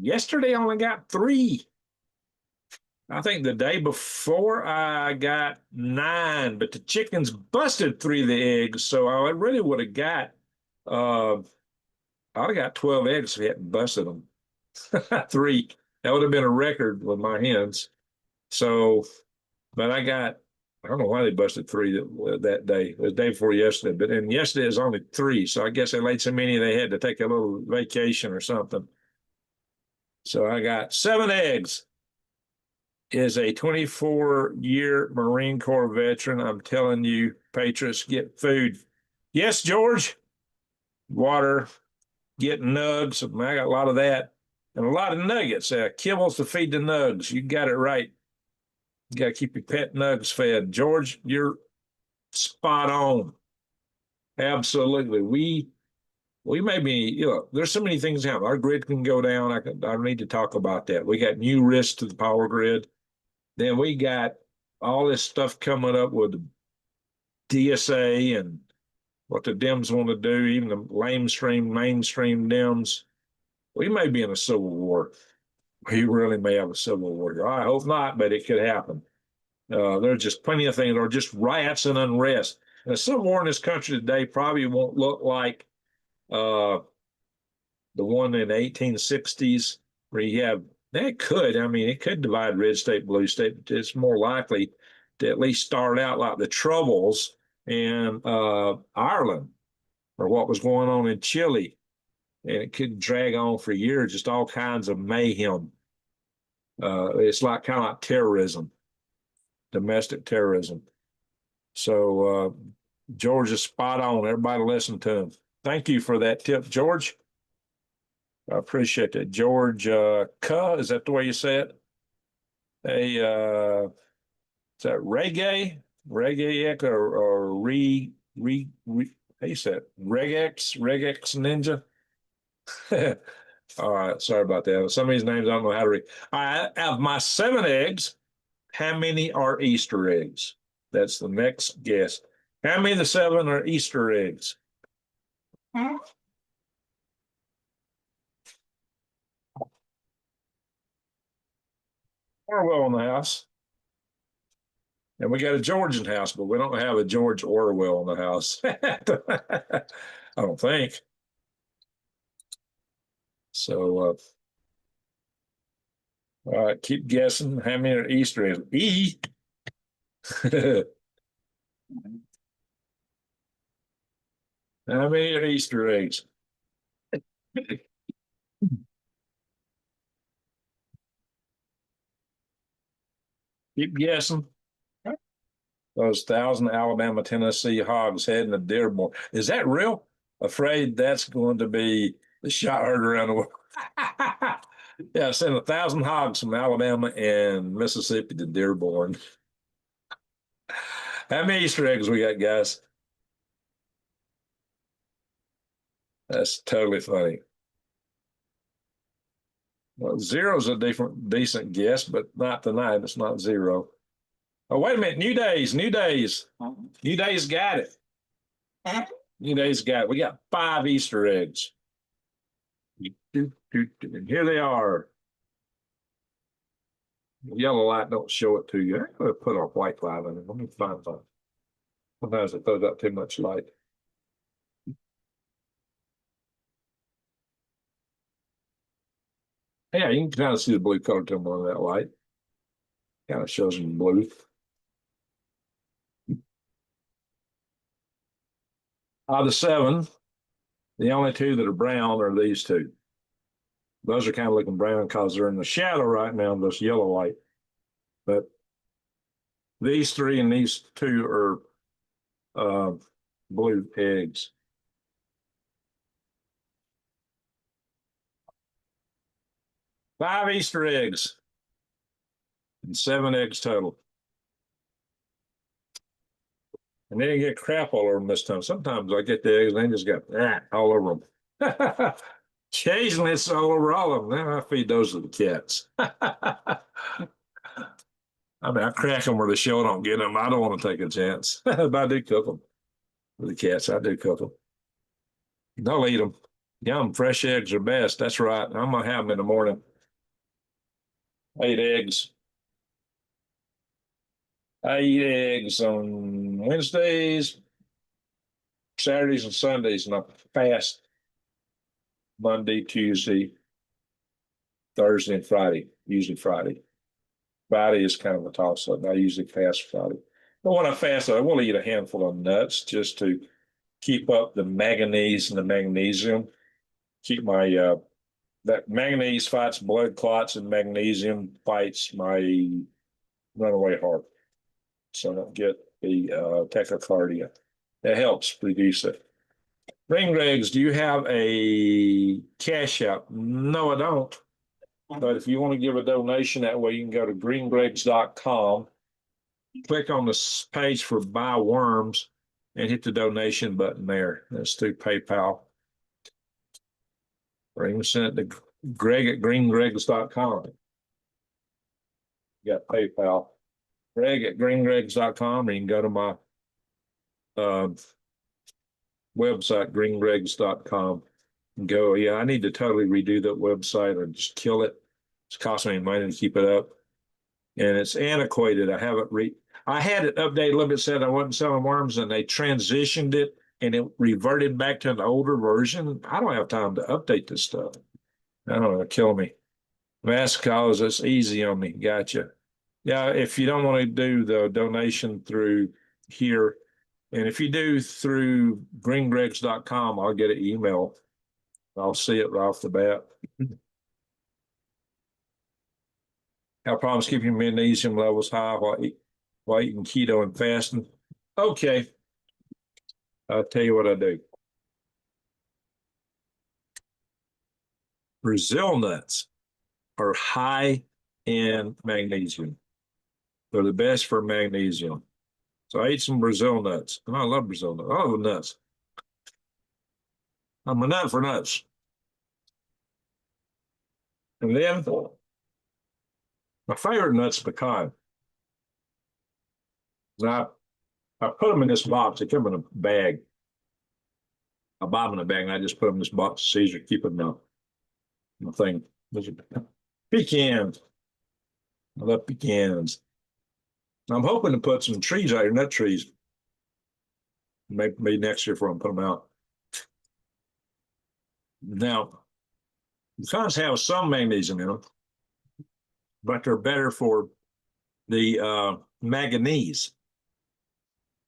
Yesterday I only got 3. I think the day before I got 9, but the chickens busted 3 of the eggs, so I really would have got I'd have got 12 eggs if I hadn't busted them. 3. That would have been a record with my hens. So, but I don't know why they busted 3 that day. It was the day before yesterday, but then yesterday was only 3, so I guess they laid so many they had to take a little vacation or something. So I got 7 eggs. Is a 24-year Marine Corps veteran. I'm telling you, patriots, get food. Yes, George. Water, get nugs. I got a lot of that. And a lot of nuggets. Kibbles to feed the nugs. You got it right. You got to keep your pet nugs fed. George, you're spot on. Absolutely. We may be, there's so many things happen. Our grid can go down. I need to talk about that. We got new risks to the power grid. Then we got all this stuff coming up with DSA and what the Dems want to do, even the mainstream Dems. We may be in a civil war. We really may have a civil war. I hope not, but it could happen. There's just plenty of things that are just riots and unrest. And a civil war in this country today probably won't look like the one in the 1860s where you have it could divide red state, blue state, but it's more likely to at least start out like the Troubles in Ireland or what was going on in Chile. And it could drag on for years, just all kinds of mayhem. It's kind of like terrorism, domestic terrorism. So George is spot on. Everybody listen to him. Thank you for that tip, George. I appreciate that. George Kuh, is that the way you say it? Hey, is that reggae? Reggae or how you say it? Regex Ninja? All right, sorry about that. Some of these names I don't know how to read. I have my 7 eggs. How many are Easter eggs? That's the next guess. How many of the 7 are Easter eggs? Orwell in the house. And we got a George in the house, but we don't have a George Orwell in the house. I don't think. So, all right, keep guessing how many are Easter eggs. E. How many are Easter eggs? Keep guessing. Those 1,000 Alabama, Tennessee hogs heading to Dearborn. Is that real? Afraid that's going to be the shot heard around the world. Yeah, send 1,000 hogs from Alabama and Mississippi to Dearborn. How many Easter eggs we got, guys? That's totally funny. Well, zero's a decent guess, but not tonight. It's not zero. Oh, wait a minute. New Days, New Days. New Days got it. New Days got it. We got 5 Easter eggs. And here they are. The yellow light don't show it to you. I'm going to put a white light on it. Let me find one. Sometimes it throws out too much light. Yeah, you can kind of see the blue color to them on that light. Kind of shows them blue. Out of the 7, the only 2 that are brown are these 2. Those are kind of looking brown because they're in the shadow right now of this yellow light. But these 3 and these 2 are blue eggs. Five Easter eggs and 7 eggs total. And they didn't get crap all over them this time. Sometimes I get the eggs and they just got all over them. Occasionally it's all over all of them. Then I feed those to the cats. I mean, I crack them where the shell don't get them. I don't want to take a chance. But I do cook them for the cats. I do cook them. They'll eat them. Yum, fresh eggs are best. That's right. I'm going to have them in the morning. 8 eggs. I eat eggs on Wednesdays, Saturdays, and Sundays, and I fast Monday, Tuesday, Thursday, and Friday. Usually Friday. Friday is kind of a toss-up. I usually fast Friday. But when I fast, I will eat a handful of nuts just to keep up the manganese and the magnesium. Keep my that manganese fights blood clots, and magnesium fights my runaway heart. So I don't get the tachycardia. That helps reduce it. Ring Regs, do you have a cash app? No, I don't. But if you want to give a donation that way, you can go to greengregs.com, click on the page for Buy Worms, and hit the donation button there. That's through PayPal. Or you can send it to Greg at greengregs.com. You got PayPal. Greg at greengregs.com, or you can go to my website, greengregs.com, and go, yeah, I need to totally redo that website or just kill it. It's costing me money to keep it up. And it's antiquated. I had it updated a little bit, said I wasn't selling worms, and they transitioned it and it reverted back to an older version. I don't have time to update this stuff. I don't know, it'll kill me. That's because it's easy on me. Gotcha. Yeah, if you don't want to do the donation through here, and if you do through greengregs.com, I'll get an email. I'll see it right off the bat. Have problems keeping magnesium levels high while eating keto and fasting? Okay. I'll tell you what I do. Brazil nuts are high in magnesium. They're the best for magnesium. So I ate some Brazil nuts. And I love Brazil nuts. I love nuts. I'm a nut for nuts. And then my favorite nut's pecan. Now, I put them in this box. They come in a bag. I buy them in a bag, and I just put them in this box of Caesar, keep them in my thing. Pecans. I love pecans. I'm hoping to put some trees out here, nut trees. Maybe next year before I put them out. Now, Pecans have some magnesium in them, but they're better for the manganese.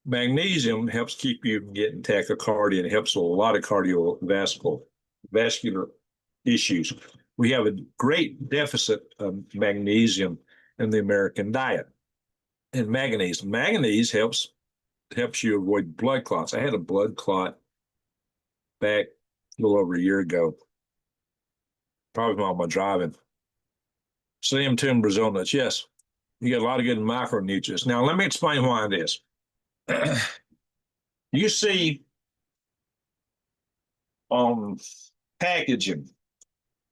Magnesium helps keep you from getting tachycardia and helps with a lot of vascular issues. We have a great deficit of magnesium in the American diet. And manganese helps you avoid blood clots. I had a blood clot back a little over a year ago, probably while my driving. CM2 and Brazil nuts, yes. You get a lot of good micronutrients. Now, let me explain why it is. You see on packaging,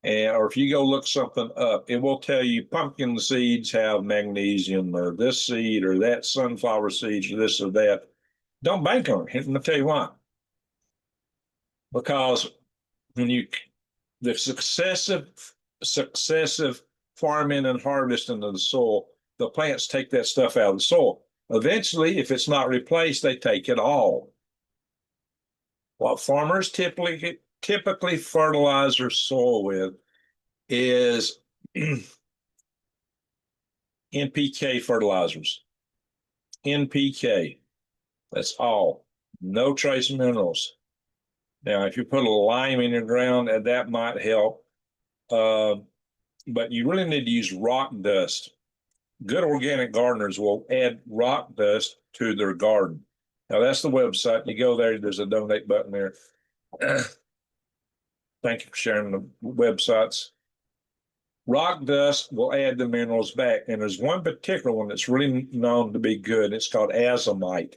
or if you go look something up, it will tell you pumpkin seeds have magnesium, or this seed, or that sunflower seeds, or this or that. Don't bank on it. Let me tell you why. Because when the successive farming and harvesting of the soil, the plants take that stuff out of the soil. Eventually, if it's not replaced, they take it all. What farmers typically fertilize their soil with is NPK fertilizers. NPK. That's all. No trace minerals. Now, if you put a lime in your ground, that might help. But you really need to use rock dust. Good organic gardeners will add rock dust to their garden. Now, that's the website. You go there, there's a donate button there. Thank you for sharing the websites. Rock dust will add the minerals back. And there's one particular one that's really known to be good. It's called azomite.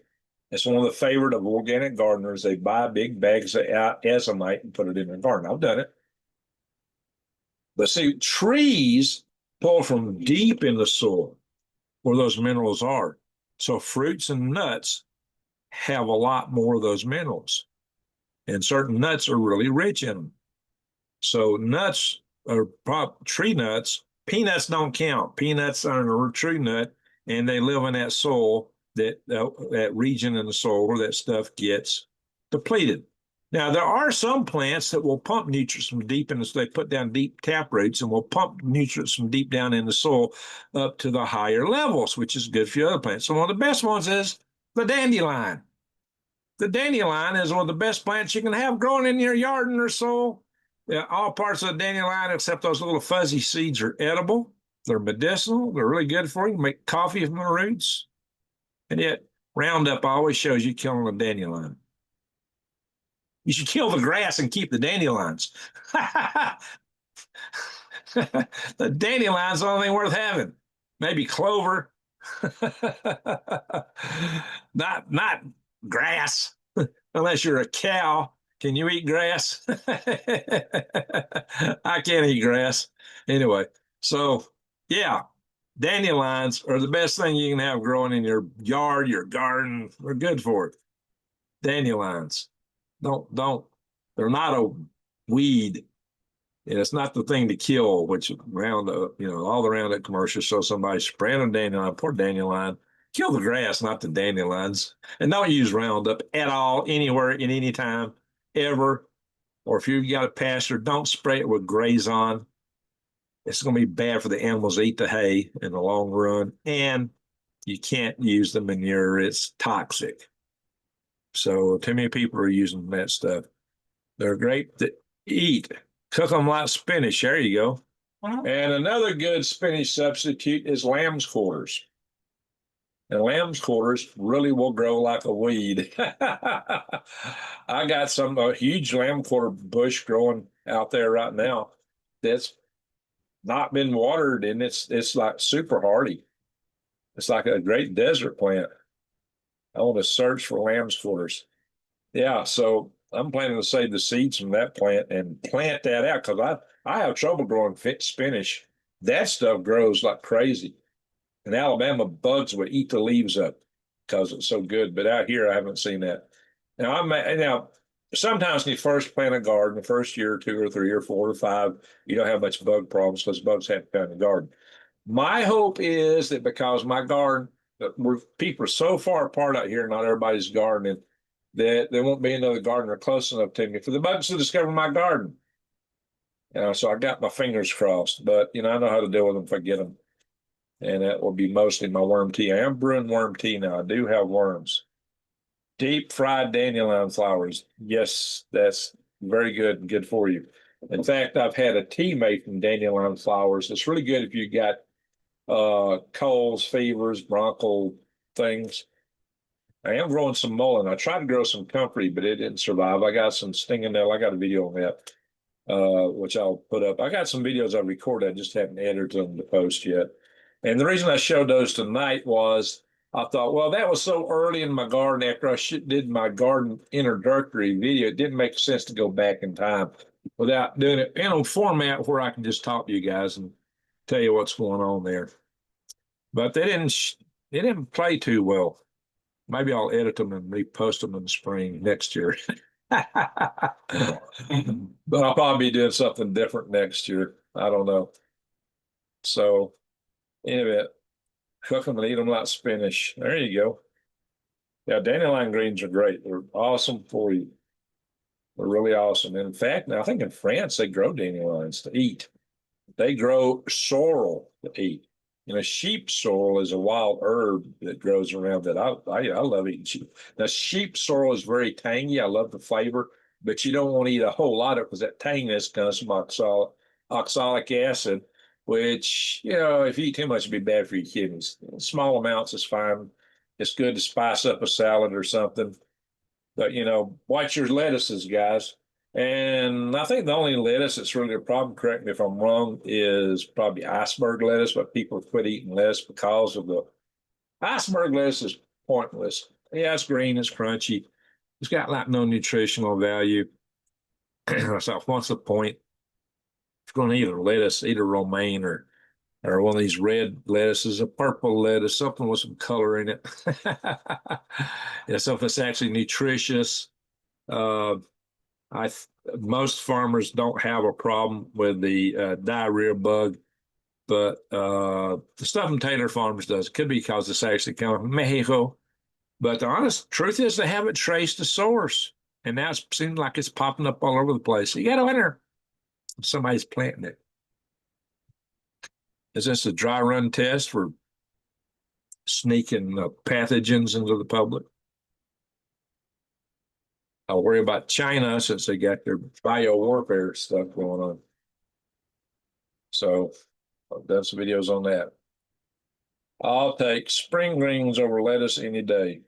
It's one of the favorite of organic gardeners. They buy big bags of azomite and put it in their garden. I've done it. But see, trees pull from deep in the soil where those minerals are. So fruits and nuts have a lot more of those minerals. And certain nuts are really rich in them. So nuts are tree nuts. Peanuts don't count. Peanuts are a tree nut, and they live in that soil, that region in the soil where that stuff gets depleted. Now, there are some plants that will pump nutrients from deep in the soil. They put down deep tap roots and will pump nutrients from deep down in the soil up to the higher levels, which is good for your other plants. So one of the best ones is the dandelion. The dandelion is one of the best plants you can have growing in your yard and your soil. Yeah, all parts of the dandelion, except those little fuzzy seeds, are edible. They're medicinal. They're really good for you. Make coffee from the roots. And yet, Roundup always shows you killing a dandelion. You should kill the grass and keep the dandelions. The dandelion's the only thing worth having. Maybe clover. Not grass, unless you're a cow. Can you eat grass? I can't eat grass. Anyway, so yeah, dandelions are the best thing you can have growing in your yard, your garden. They're good for it. Dandelions. They're not a weed. And it's not the thing to kill, which Roundup, all the Roundup commercials show somebody spraying a dandelion, poor dandelion. Kill the grass, not the dandelions. And don't use Roundup at all, anywhere, in any time, ever. Or if you've got a pasture, don't spray it with Grazon. It's going to be bad for the animals to eat the hay in the long run. And you can't use the manure. It's toxic. So too many people are using that stuff. They're great to eat. Cook them like spinach. There you go. And another good spinach substitute is lamb's quarters. And lamb's quarters really will grow like a weed. I got a huge lamb quarter bush growing out there right now that's not been watered, and it's like super hardy. It's like a great desert plant. I want to search for lamb's quarters. Yeah, so I'm planning to save the seeds from that plant and plant that out because I have trouble growing spinach. That stuff grows like crazy. In Alabama, bugs would eat the leaves up because it's so good. But out here, I haven't seen that. Now, sometimes when you first plant a garden, the first year or 2 or 3 or 4 or 5, you don't have much bug problems because bugs haven't found the garden. My hope is that because my garden, people are so far apart out here, not everybody's gardening, that there won't be another gardener close enough to me for the bugs to discover my garden. So I got my fingers crossed, but I know how to deal with them if I get them. And that will be mostly my worm tea. I am brewing worm tea now. I do have worms. Deep fried dandelion flowers. Yes, that's very good and good for you. In fact, I've had a tea made from dandelion flowers. It's really good if you got colds, fevers, bronchial things. I am growing some mullein. I tried to grow some comfrey, but it didn't survive. I got some stinging. I got a video on that, which I'll put up. I got some videos I recorded. I just haven't edited them to post yet. And the reason I showed those tonight was I thought, well, that was so early in my garden after I did my garden introductory video. It didn't make sense to go back in time without doing it in a format where I can just talk to you guys and tell you what's going on there. But they didn't play too well. Maybe I'll edit them and repost them in the spring next year. But I'll probably be doing something different next year. I don't know. So anyway, cook them and eat them like spinach. There you go. Yeah, dandelion greens are great. They're awesome for you. They're really awesome. In fact, now I think in France they grow dandelions to eat. They grow sorrel to eat. Sheep sorrel is a wild herb that grows around that. I love eating sheep. Now, sheep sorrel is very tangy. I love the flavor, but you don't want to eat a whole lot of it because that tanginess comes from oxalic acid, which, if you eat too much, it'd be bad for your kidneys. Small amounts is fine. It's good to spice up a salad or something. But, watch your lettuces, guys. And I think the only lettuce that's really a problem, correct me if I'm wrong, is probably iceberg lettuce, but people quit eating lettuce because of the iceberg lettuce is pointless. Yeah, it's green, it's crunchy. It's got like no nutritional value. So what's the point? If you're going to eat a lettuce, eat a romaine or one of these red lettuces, a purple lettuce, something with some color in it. Something that's actually nutritious. Uh, Most farmers don't have a problem with the diarrhea bug, but the stuff in Taylor Farms does. It could be because it's actually coming from Mexico. But the honest truth is they haven't traced the source. And now it seems like it's popping up all over the place. So you got to wonder if somebody's planting it. Is this a dry run test for sneaking pathogens into the public? I'll worry about China since they got their biowarfare stuff going on. So I've done some videos on that. I'll take spring greens over lettuce any day.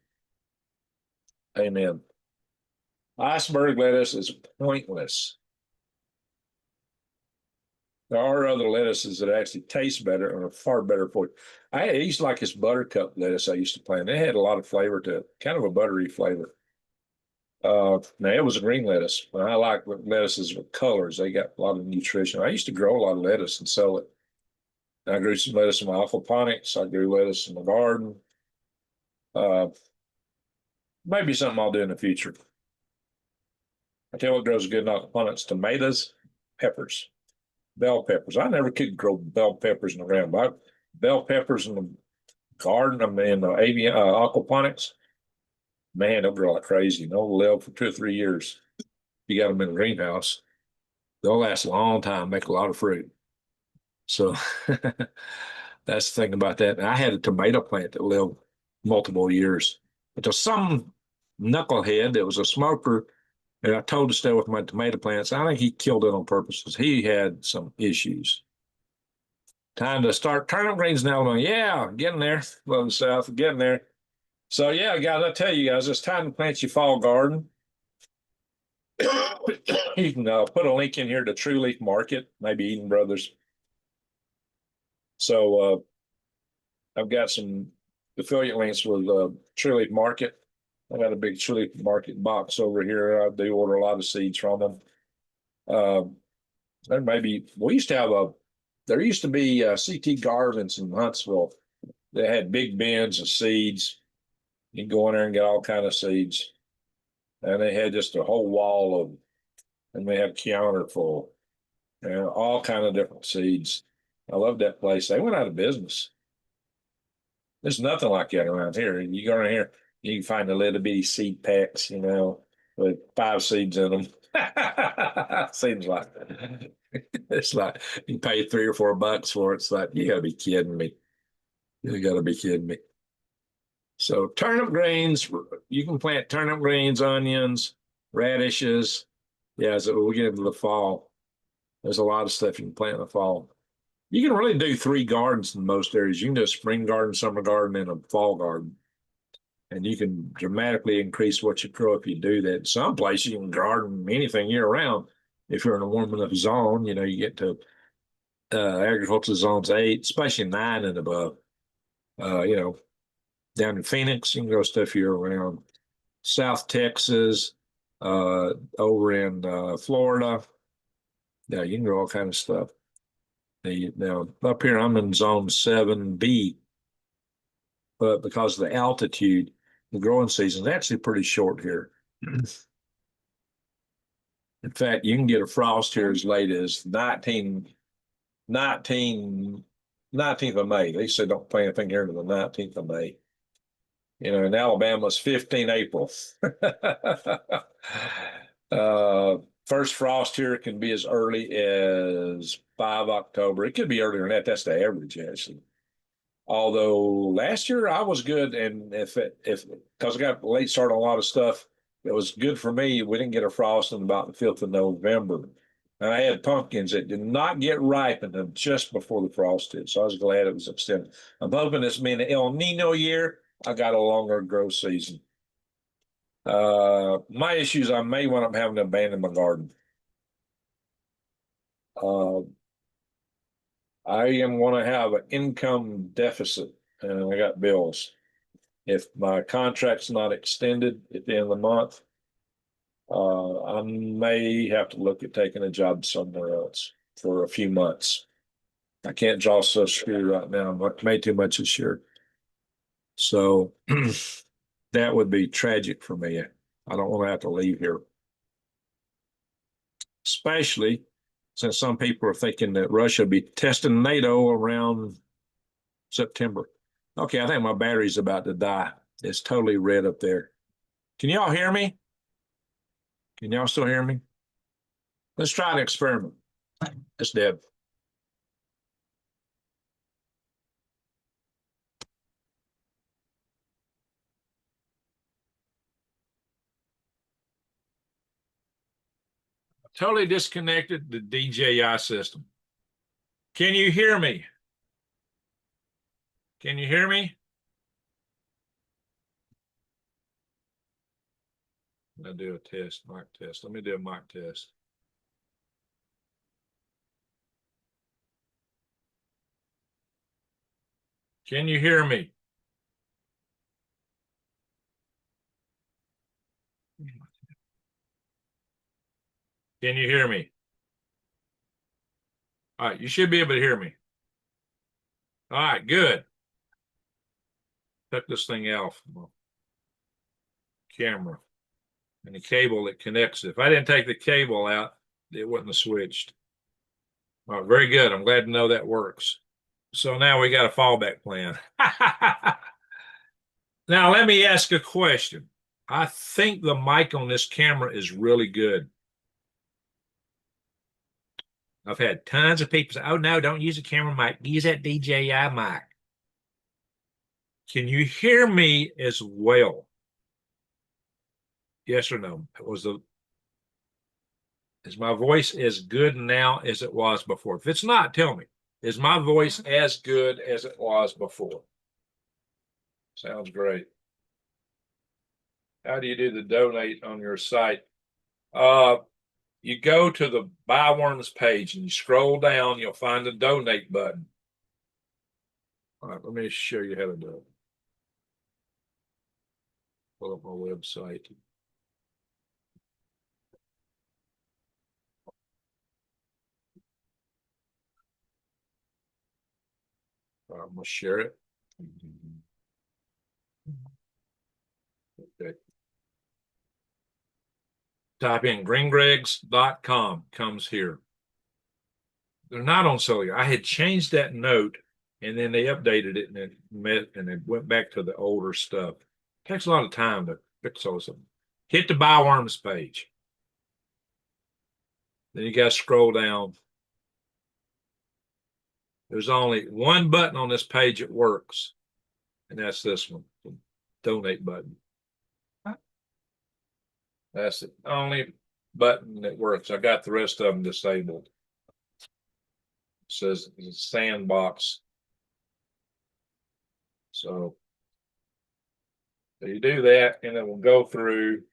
Amen. Iceberg lettuce is pointless. There are other lettuces that actually taste better and are far better for you. I used to like this buttercup lettuce I used to plant. It had a lot of flavor to it, kind of a buttery flavor. Now it was a green lettuce, but I like lettuces with colors. They got a lot of nutrition. I used to grow a lot of lettuce and sell it. I grew some lettuce in my aquaponics. I grew lettuce in the garden. Maybe something I'll do in the future. I tell you what grows good in aquaponics: tomatoes, peppers, bell peppers. I never could grow bell peppers in the ground, but bell peppers in the garden, in the aquaponics, man, they'll grow like crazy. They'll live for 2 or 3 years. You got them in a greenhouse. They'll last a long time, make a lot of fruit. So that's the thing about that. And I had a tomato plant that lived multiple years. But there's some knucklehead that was a smoker, and I told to stay with my tomato plants. I think he killed it on purpose because he had some issues. Time to start turnip greens now. Yeah, getting there. Love the South, getting there. So yeah, guys, I tell you guys, it's time to plant your fall garden. You can put a link in here to True Leaf Market, maybe Eden Brothers. So I've got some affiliate links with True Leaf Market. I got a big True Leaf Market box over here. I do order a lot of seeds from them. There used to be CT Garvins in Huntsville. They had big bins of seeds. You can go in there and get all kind of seeds. And they had just a whole wall of, and they had counter full, and all kind of different seeds. I love that place. They went out of business. There's nothing like that around here. You go around here, you can find the little bitty seed packs, with 5 seeds in them. Seems like it's like you pay $3 or $4 for it. It's like, you gotta be kidding me. You gotta be kidding me. So turnip greens, you can plant turnip greens, onions, radishes. Yeah, as we get into the fall, there's a lot of stuff you can plant in the fall. You can really do 3 gardens in most areas. You can do a spring garden, summer garden, and a fall garden. And you can dramatically increase what you grow if you do that. In some places, you can garden anything year round. If you're in a warm enough zone, you get to agricultural zones 8, especially 9 and above. Down in Phoenix, you can grow stuff year round. South Texas, over in Florida, yeah, you can grow all kind of stuff. Now, up here, I'm in zone 7B, but because of the altitude, the growing season is actually pretty short here. In fact, you can get a frost here as late as 19th of May. They say don't plant anything here until the 19th of May. In Alabama, it's 15 April. First frost here can be as early as 5 October. It could be earlier than that. That's the average, actually. Although last year I was good, and because I got a late start on a lot of stuff, it was good for me. We didn't get a frost until about the 5th of November. And I had pumpkins that did not get ripened until just before the frost did. So I was glad it was extended. I'm hoping this being an El Nino year, I got a longer growth season. My issues, I may wind up having to abandon my garden. I am going to have an income deficit, and I got bills. If my contract's not extended at the end of the month, I may have to look at taking a job somewhere else for a few months. I can't draw Social Security right now. I've made too much this year. So that would be tragic for me. I don't want to have to leave here. Especially since some people are thinking that Russia will be testing NATO around September. Okay, I think my battery's about to die. It's totally red up there. Can y'all hear me? Can y'all still hear me? Let's try an experiment. It's dead. Totally disconnected the DJI system. Can you hear me? Can you hear me? I'll do a test, mic test. Let me do a mic test. Can you hear me? Can you hear me? All right, you should be able to hear me. All right, good. Took this thing off my camera and the cable that connects it. If I didn't take the cable out, it wouldn't have switched. All right, very good. I'm glad to know that works. So now we got a fallback plan. Now, let me ask a question. I think the mic on this camera is really good. I've had tons of people say, oh, no, don't use a camera mic. Use that DJI mic. Can you hear me as well? Yes or no? Is my voice as good now as it was before? If it's not, tell me. Is my voice as good as it was before? Sounds great. How do you do the donate on your site? You go to the Buy Worms page and you scroll down, you'll find the donate button. All right, let me show you how to do it. Pull up my website. All right, I'm going to share it. Okay. Type in greengregs.com, comes here. They're not on cellular. I had changed that note and then they updated it and it went back to the older stuff. It takes a lot of time to fix all something. Hit the Buy Worms page. Then you got to scroll down. There's only one button on this page that works, and that's this one, the donate button. That's the only button that works. I got the rest of them disabled. It says it's a sandbox. So you do that, and it will go through,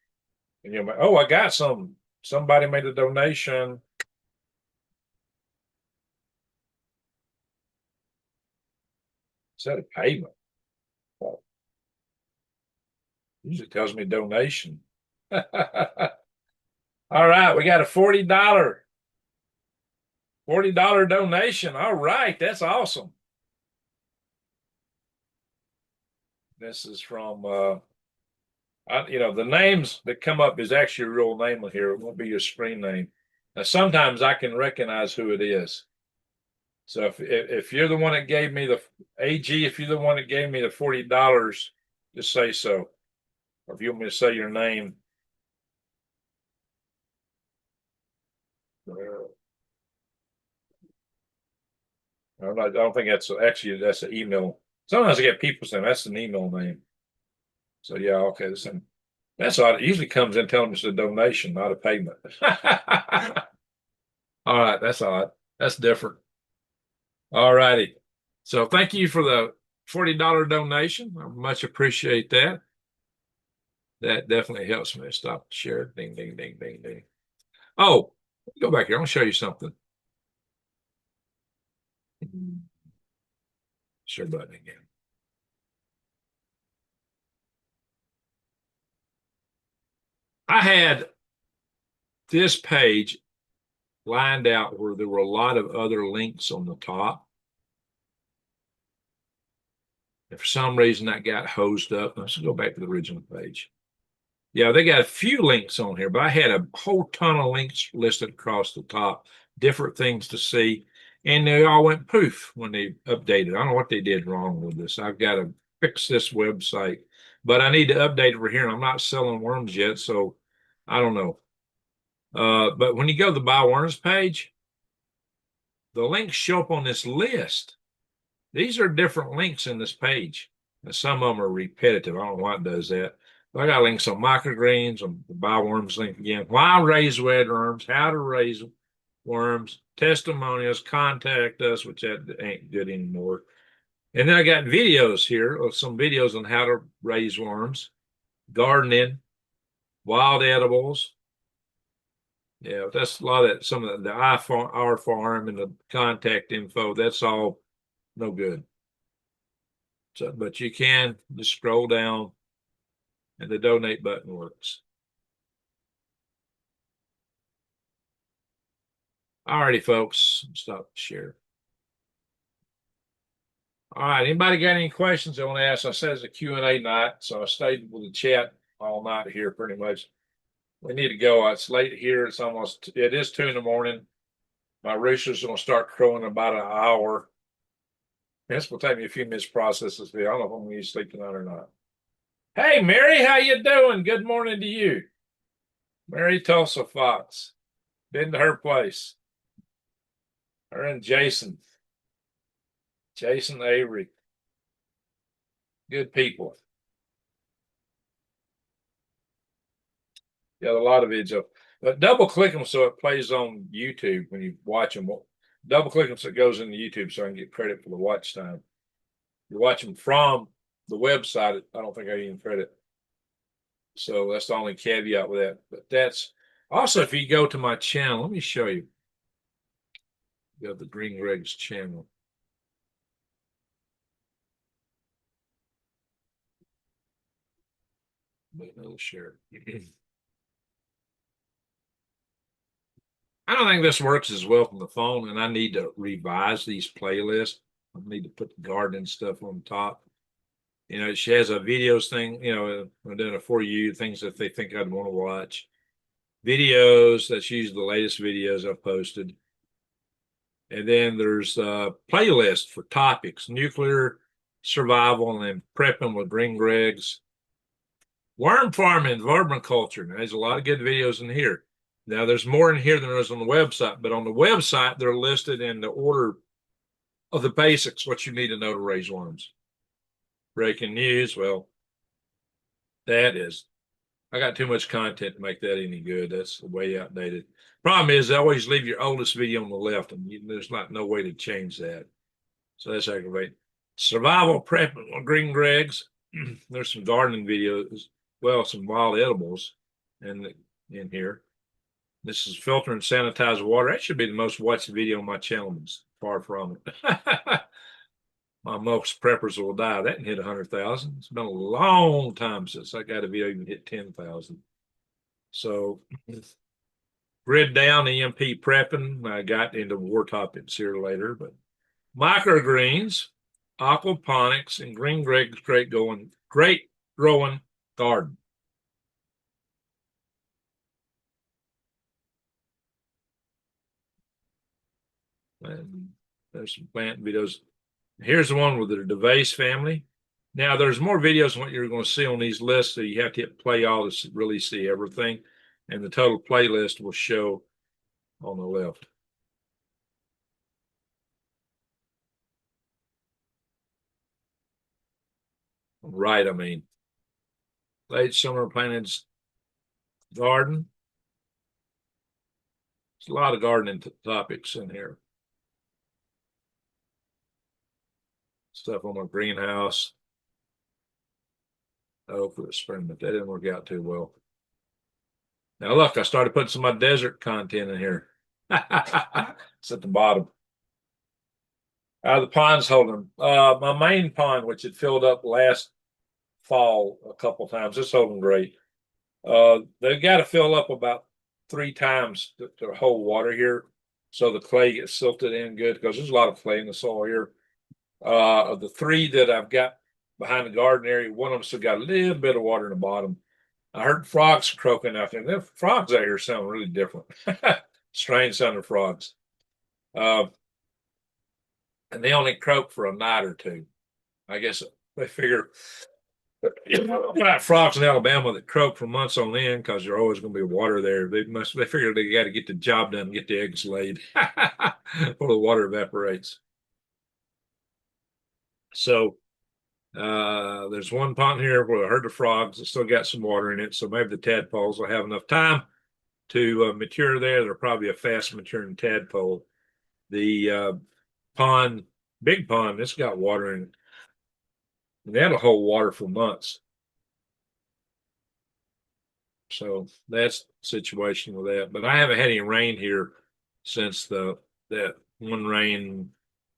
and you'll be, oh, I got some. Somebody made a donation. Set a payment. Well, usually tells me donation. All right, we got a $40 donation. All right, that's awesome. This is from the names that come up is actually a real name here. It won't be your screen name. Now, sometimes I can recognize who it is. So if you're the one that gave me the AG, if you're the one that gave me the $40, just say so. Or if you want me to say your name. I don't think that's actually that's an email. Sometimes I get people saying that's an email name. So yeah, okay. That's odd. It usually comes in telling us a donation, not a payment. All right, that's odd. That's different. All righty. So thank you for the $40 donation. I much appreciate that. That definitely helps me. Stop share. Ding, ding, ding, ding, ding. Oh, go back here. I'm gonna show you something. Share button again. I had this page lined out where there were a lot of other links on the top. And for some reason that got hosed up. Let's go back to the original page. Yeah, they got a few links on here, but I had a whole ton of links listed across the top, different things to see. And they all went poof when they updated. I don't know what they did wrong with this. I've got to fix this website, but I need to update over here. And I'm not selling worms yet, so I don't know. But when you go to the Buy Worms page, the links show up on this list. These are different links in this page. And some of them are repetitive. I don't know why it does that. But I got links on microgreens, on the Buy Worms link again. Why raise red worms, how to raise worms, testimonials, contact us, which that ain't good anymore. And then I got videos here of some videos on how to raise worms, gardening, wild edibles. Yeah, that's a lot of that. Some of the our farm and the contact info. That's all no good. So, but you can just scroll down, and the donate button works. Alrighty, folks, stop the share. All right, anybody got any questions they want to ask? I said it's a Q&A night, so I stayed with the chat all night here pretty much. We need to go. It's late here. It is 2 in the morning. My rooster's going to start crowing in about an hour. This will take me a few minutes to process this video. I don't know if I'm going to sleep tonight or not. Hey, Mary, how you doing? Good morning to you. Mary Tulsa Fox. Been to her place. Her and Jason. Jason Avery. Good people. Yeah, a lot of videos. But double click them so it plays on YouTube when you watch them. Double click them so it goes into YouTube so I can get credit for the watch time. You watch them from the website, I don't think I even credit. So that's the only caveat with that. But that's also, if you go to my channel, let me show you. You have the Green Greg's channel. Make another share. I don't think this works as well from the phone, and I need to revise these playlists. I need to put the gardening stuff on top. You know, she has a videos thing, you know, and then a for you, things that they think I'd want to watch. Videos, that's usually the latest videos I've posted. And then there's a playlist for topics, nuclear survival and prepping with Green Greg's, worm farming, vermin culture. Now, there's a lot of good videos in here. Now, there's more in here than there is on the website, but on the website, they're listed in the order of the basics, what you need to know to raise worms. Breaking news. Well, I got too much content to make that any good. That's way outdated. Problem is, I always leave your oldest video on the left, and there's no way to change that. So that's aggravating. Survival prep on green Gregs. There's some gardening videos, well, some wild edibles in here. This is filter and sanitize water. That should be the most watched video on my channel. It's far from it. My most preppers will die. That didn't hit 100,000. It's been a long time since I got a video even hit 10,000. So grid down EMP prepping. I got into war topics here later, but microgreens, aquaponics, and green Greg's great growing garden. And there's some plant videos. Here's the one with the DeVase family. Now, there's more videos than what you're going to see on these lists, so you have to hit play all to really see everything. And the total playlist will show on the left. Right, I mean. Late summer plantings garden. There's a lot of gardening topics in here. Stuff on my greenhouse. Oh, for the spring, but that didn't work out too well. Now look, I started putting some of my desert content in here. It's at the bottom. The pond's holding. My main pond, which had filled up last fall a couple times, it's holding great. They've got to fill up about 3 times to hold water here, so the clay gets silted in good, because there's a lot of clay in the soil here. Of the 3 that I've got behind the garden area, one of them still got a little bit of water in the bottom. I heard frogs croaking out there. The frogs out here sound really different. Strange sounding frogs. And they only croak for a night or 2. I guess they figure, got frogs in Alabama that croak for months on end because there's always going to be water there. They figure they got to get the job done and get the eggs laid before the water evaporates. So there's one pond here where I heard the frogs. It's still got some water in it, so maybe the tadpoles will have enough time to mature there. They're probably a fast maturing tadpole. The big pond, it's got water in it. And that'll hold water for months. So that's the situation with that. But I haven't had any rain here since that one rain.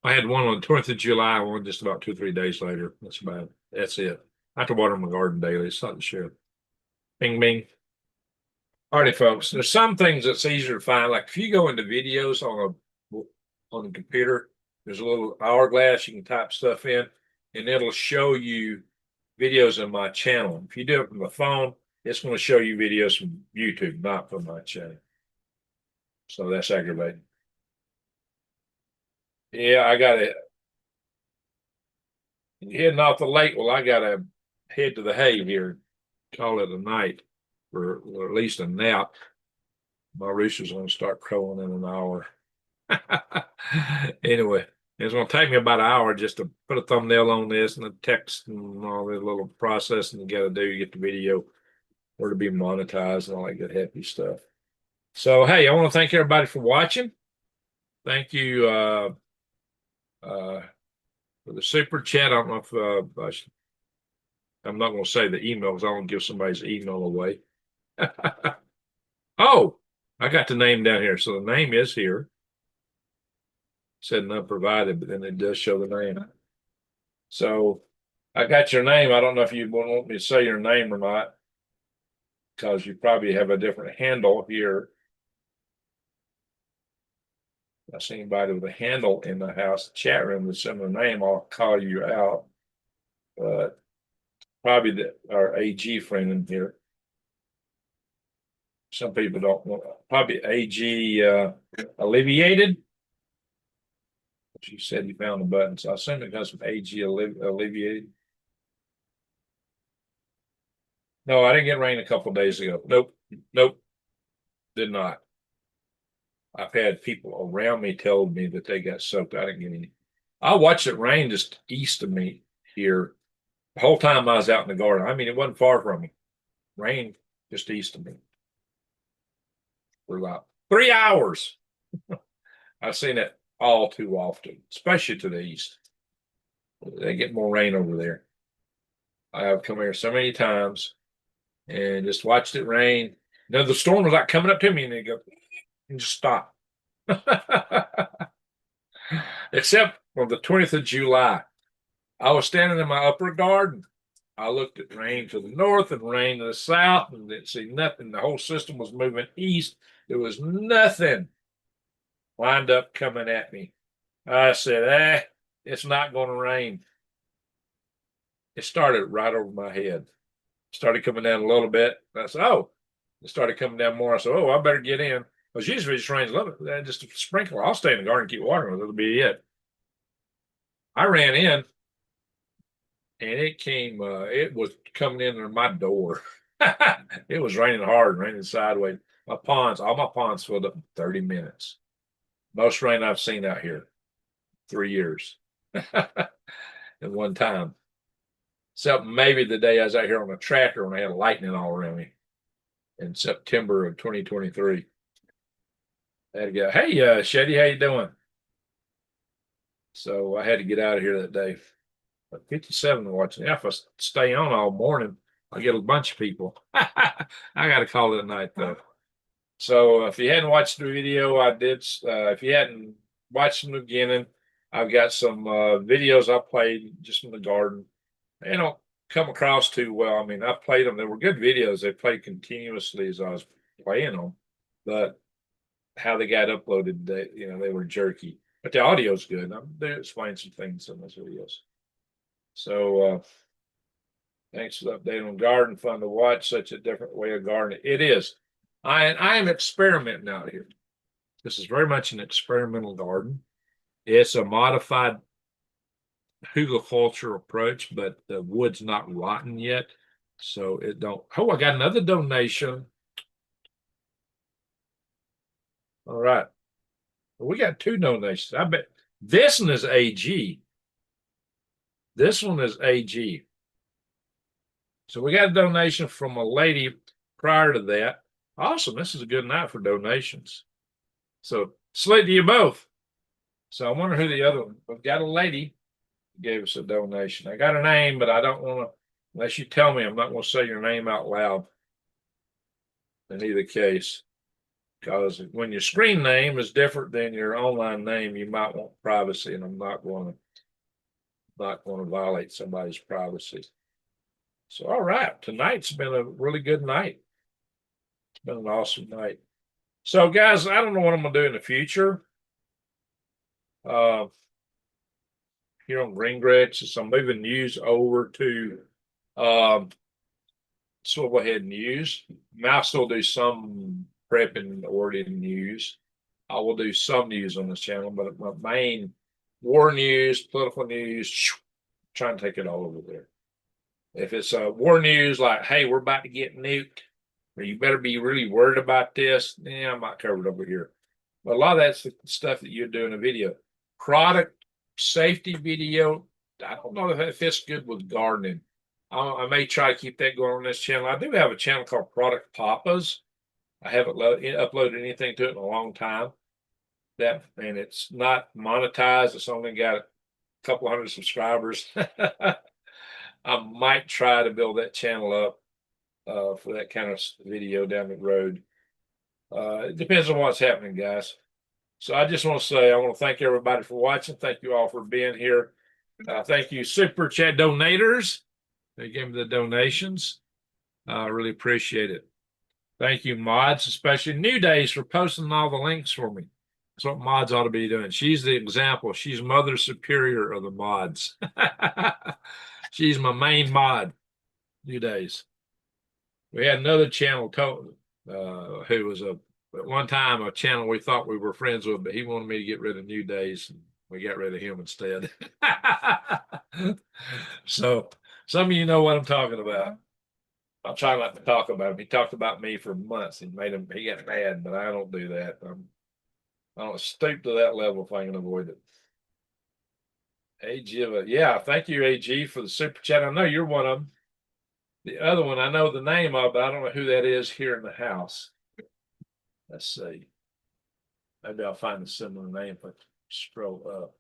I had one on the 20th of July, one just about 2 or 3 days later. That's it. I have to water my garden daily. It's not the share. Bing, bing. Alrighty, folks. There's some things that's easier to find. Like if you go into videos on the computer, there's a little hourglass. You can type stuff in, and it'll show you videos on my channel. If you do it from the phone, it's going to show you videos from YouTube, not from my channel. So that's aggravating. Yeah, I got it. Heading off the lake. Well, I got to head to the hay here. Call it a night, or at least a nap. My rooster's going to start crowing in an hour. Anyway, it's going to take me about an hour just to put a thumbnail on this and the text and all the little processing you got to do to get the video or to be monetized and all that good happy stuff. So, hey, I want to thank everybody for watching. Thank you for the super chat. I don't know if I'm not going to say the email because I don't give somebody's email away. Oh, I got the name down here. So the name is here. It said not provided, but then it does show the name. So I got your name. I don't know if you want me to say your name or not, because you probably have a different handle here. If I see anybody with a handle in the house chat room with a similar name, I'll call you out. But probably our AG friend in here. Some people don't want, probably AG alleviated. She said he found the button, so I assume it comes from AG alleviated. No, I didn't get rain a couple of days ago. Nope. Did not. I've had people around me tell me that they got soaked. I didn't get any. I watched it rain just east of me here the whole time I was out in the garden. I mean, it wasn't far from me. Rain just east of me for about 3 hours. I've seen it all too often, especially to the east. They get more rain over there. I have come here so many times and just watched it rain. You know, the storm was like coming up to me and they go and just stop. Except on the 20th of July, I was standing in my upper garden. I looked at rain to the north and rain to the south and didn't see nothing. The whole system was moving east. There was nothing lined up coming at me. I said, it's not going to rain. It started right over my head. Started coming down a little bit. I said, oh, it started coming down more. I said, oh, I better get in. Because usually it just rains a little bit. Just a sprinkle. I'll stay in the garden and keep watering. That'll be it. I ran in and it came, it was coming in under my door. It was raining hard, raining sideways. All my ponds filled up in 30 minutes. Most rain I've seen out here, 3 years at one time. Except maybe the day I was out here on a tractor when I had lightning all around me in September of 2023. I had to go, hey, Shetty, how you doing? So I had to get out of here that day. But 57 watching. Yeah, if I stay on all morning, I get a bunch of people. I got to call it a night, though. So if you hadn't watched the video, I did. If you hadn't watched from the beginning, I've got some videos I played just in the garden. They don't come across too well. I mean, I played them. They were good videos. They played continuously as I was playing them. But how they got uploaded, they were jerky. But the audio's good. They explain some things in those videos. So thanks for the update on garden. Fun to watch. Such a different way of gardening. It is. I am experimenting out here. This is very much an experimental garden. It's a modified hugelculture approach, but the wood's not rotten yet. So it don't. Oh, I got another donation. All right. We got 2 donations. I bet this one is AG. This one is AG. So we got a donation from a lady prior to that. Awesome. This is a good night for donations. So slate to you both. So I wonder who the other one. We've got a lady who gave us a donation. I got her name, but I don't want to, unless you tell me, I'm not going to say your name out loud. In either case. Because when your screen name is different than your online name, you might want privacy, and I'm not going to violate somebody's privacy. So, all right, tonight's been a really good night. It's been an awesome night. So, guys, I don't know what I'm going to do in the future. Here on Green Gregs, so I'm moving news over to Swivelhead News. I'll still do some prepping ordering news. I will do some news on this channel, but my main war news, political news, trying to take it all over there. If it's war news like, hey, we're about to get nuked, or you better be really worried about this, I might cover it over here. But a lot of that's the stuff that you'd do in a video. Product safety video, I don't know if that fits good with gardening. I may try to keep that going on this channel. I do have a channel called Product Papas. I haven't uploaded anything to it in a long time. And it's not monetized. It's only got a couple hundred subscribers. I might try to build that channel up for that kind of video down the road. It depends on what's happening, guys. So I just want to say, I want to thank everybody for watching. Thank you all for being here. Thank you, Super Chat donators. They gave me the donations. I really appreciate it. Thank you, mods, especially New Days, for posting all the links for me. That's what mods ought to be doing. She's the example. She's Mother Superior of the mods. She's my main mod, New Days. We had another channel who was at one time a channel we thought we were friends with, but he wanted me to get rid of New Days, and we got rid of him instead. So some of you know what I'm talking about. I'll try not to talk about him. He talked about me for months. He got mad, but I don't do that. I don't stoop to that level if I can avoid it. AG, yeah, thank you, AG, for the super chat. I know you're one of them. The other one, I know the name of, but I don't know who that is here in the house. Let's see. Maybe I'll find a similar name if I scroll up.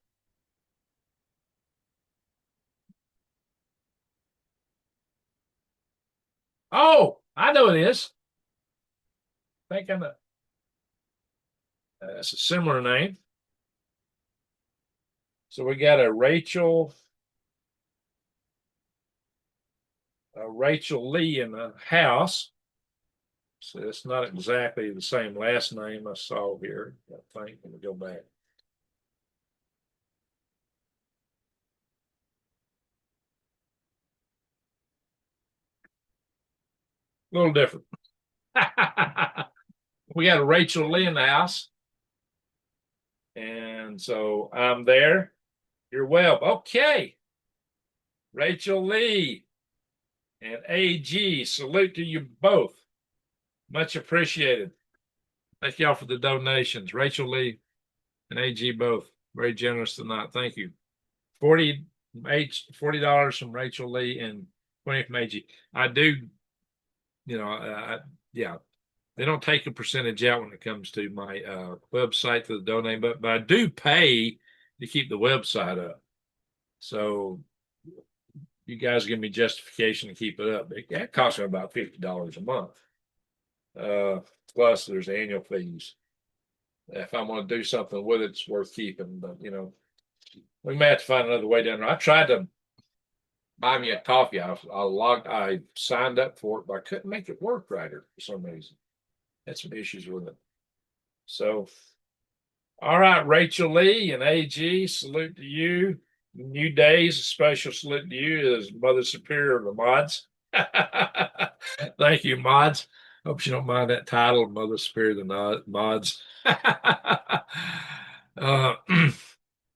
Oh, I know it is. I think I know. That's a similar name. So we got a Rachel Lee in the house. So it's not exactly the same last name I saw here. I think. Let me go back. A little different. We got a Rachel Lee in the house. And so I'm there. You're well. Okay. Rachel Lee and AG, salute to you both. Much appreciated. Thank y'all for the donations. Rachel Lee and AG both. Very generous tonight. Thank you. $40 from Rachel Lee and 20 from AG. I do, yeah. They don't take a percentage out when it comes to my website for the donate, but I do pay to keep the website up. So you guys give me justification to keep it up. It costs me about $50 a month. Plus there's annual fees. If I'm going to do something with it, it's worth keeping. But we may have to find another way down there. I tried to buy me a coffee. I signed up for it, but I couldn't make it work right for some reason. Had some issues with it. So, all right, Rachel Lee and AG, salute to you. New Days, a special salute to you as Mother Superior of the mods. Thank you, mods. Hope you don't mind that title, Mother Superior of the mods.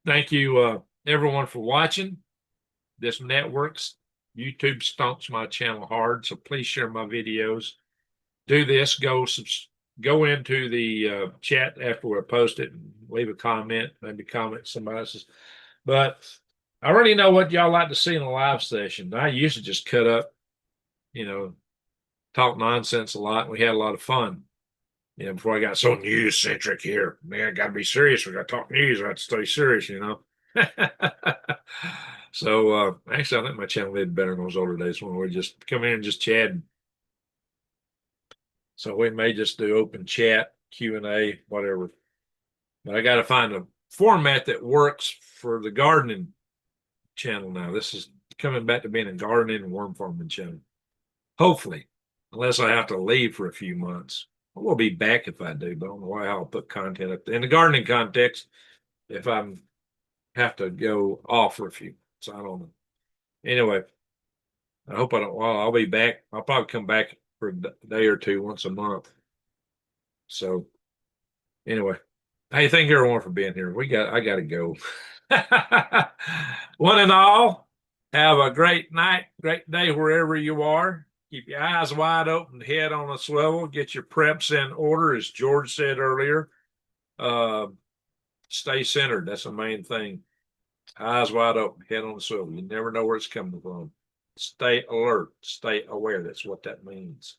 Thank you, everyone, for watching. This network's YouTube stomps my channel hard, so please share my videos. Do this. Go into the chat after we post it and leave a comment. Maybe comment somebody else's. But I already know what y'all like to see in a live session. I used to just cut up, talk nonsense a lot. We had a lot of fun. Before I got so news centric here. Man, I got to be serious. We got to talk news. I have to stay serious, So actually, I think my channel did better in those older days when we just come in and just chat. So we may just do open chat, Q&A, whatever. But I got to find a format that works for the gardening channel now. This is coming back to being a gardening and worm farming channel. Hopefully, unless I have to leave for a few months. I will be back if I do, but I don't know why I'll put content up there. In the gardening context, if I have to go off for a few. So I don't know. Anyway, I hope I don't. Well, I'll be back. I'll probably come back for a day or two once a month. So anyway, hey, thank everyone for being here. I got to go. One and all, have a great night, great day wherever you are. Keep your eyes wide open, head on a swivel. Get your preps in order, as George said earlier. Stay centered. That's the main thing. Eyes wide open, head on a swivel. You never know where it's coming from. Stay alert. Stay aware. That's what that means.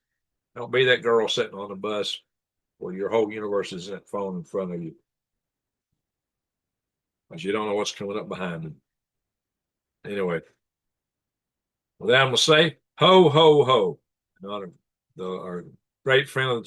Don't be that girl sitting on the bus where your whole universe is in that phone in front of you, because you don't know what's coming up behind them. Anyway, with that, I'm going to say, ho, ho, ho. In honor of our great friend of the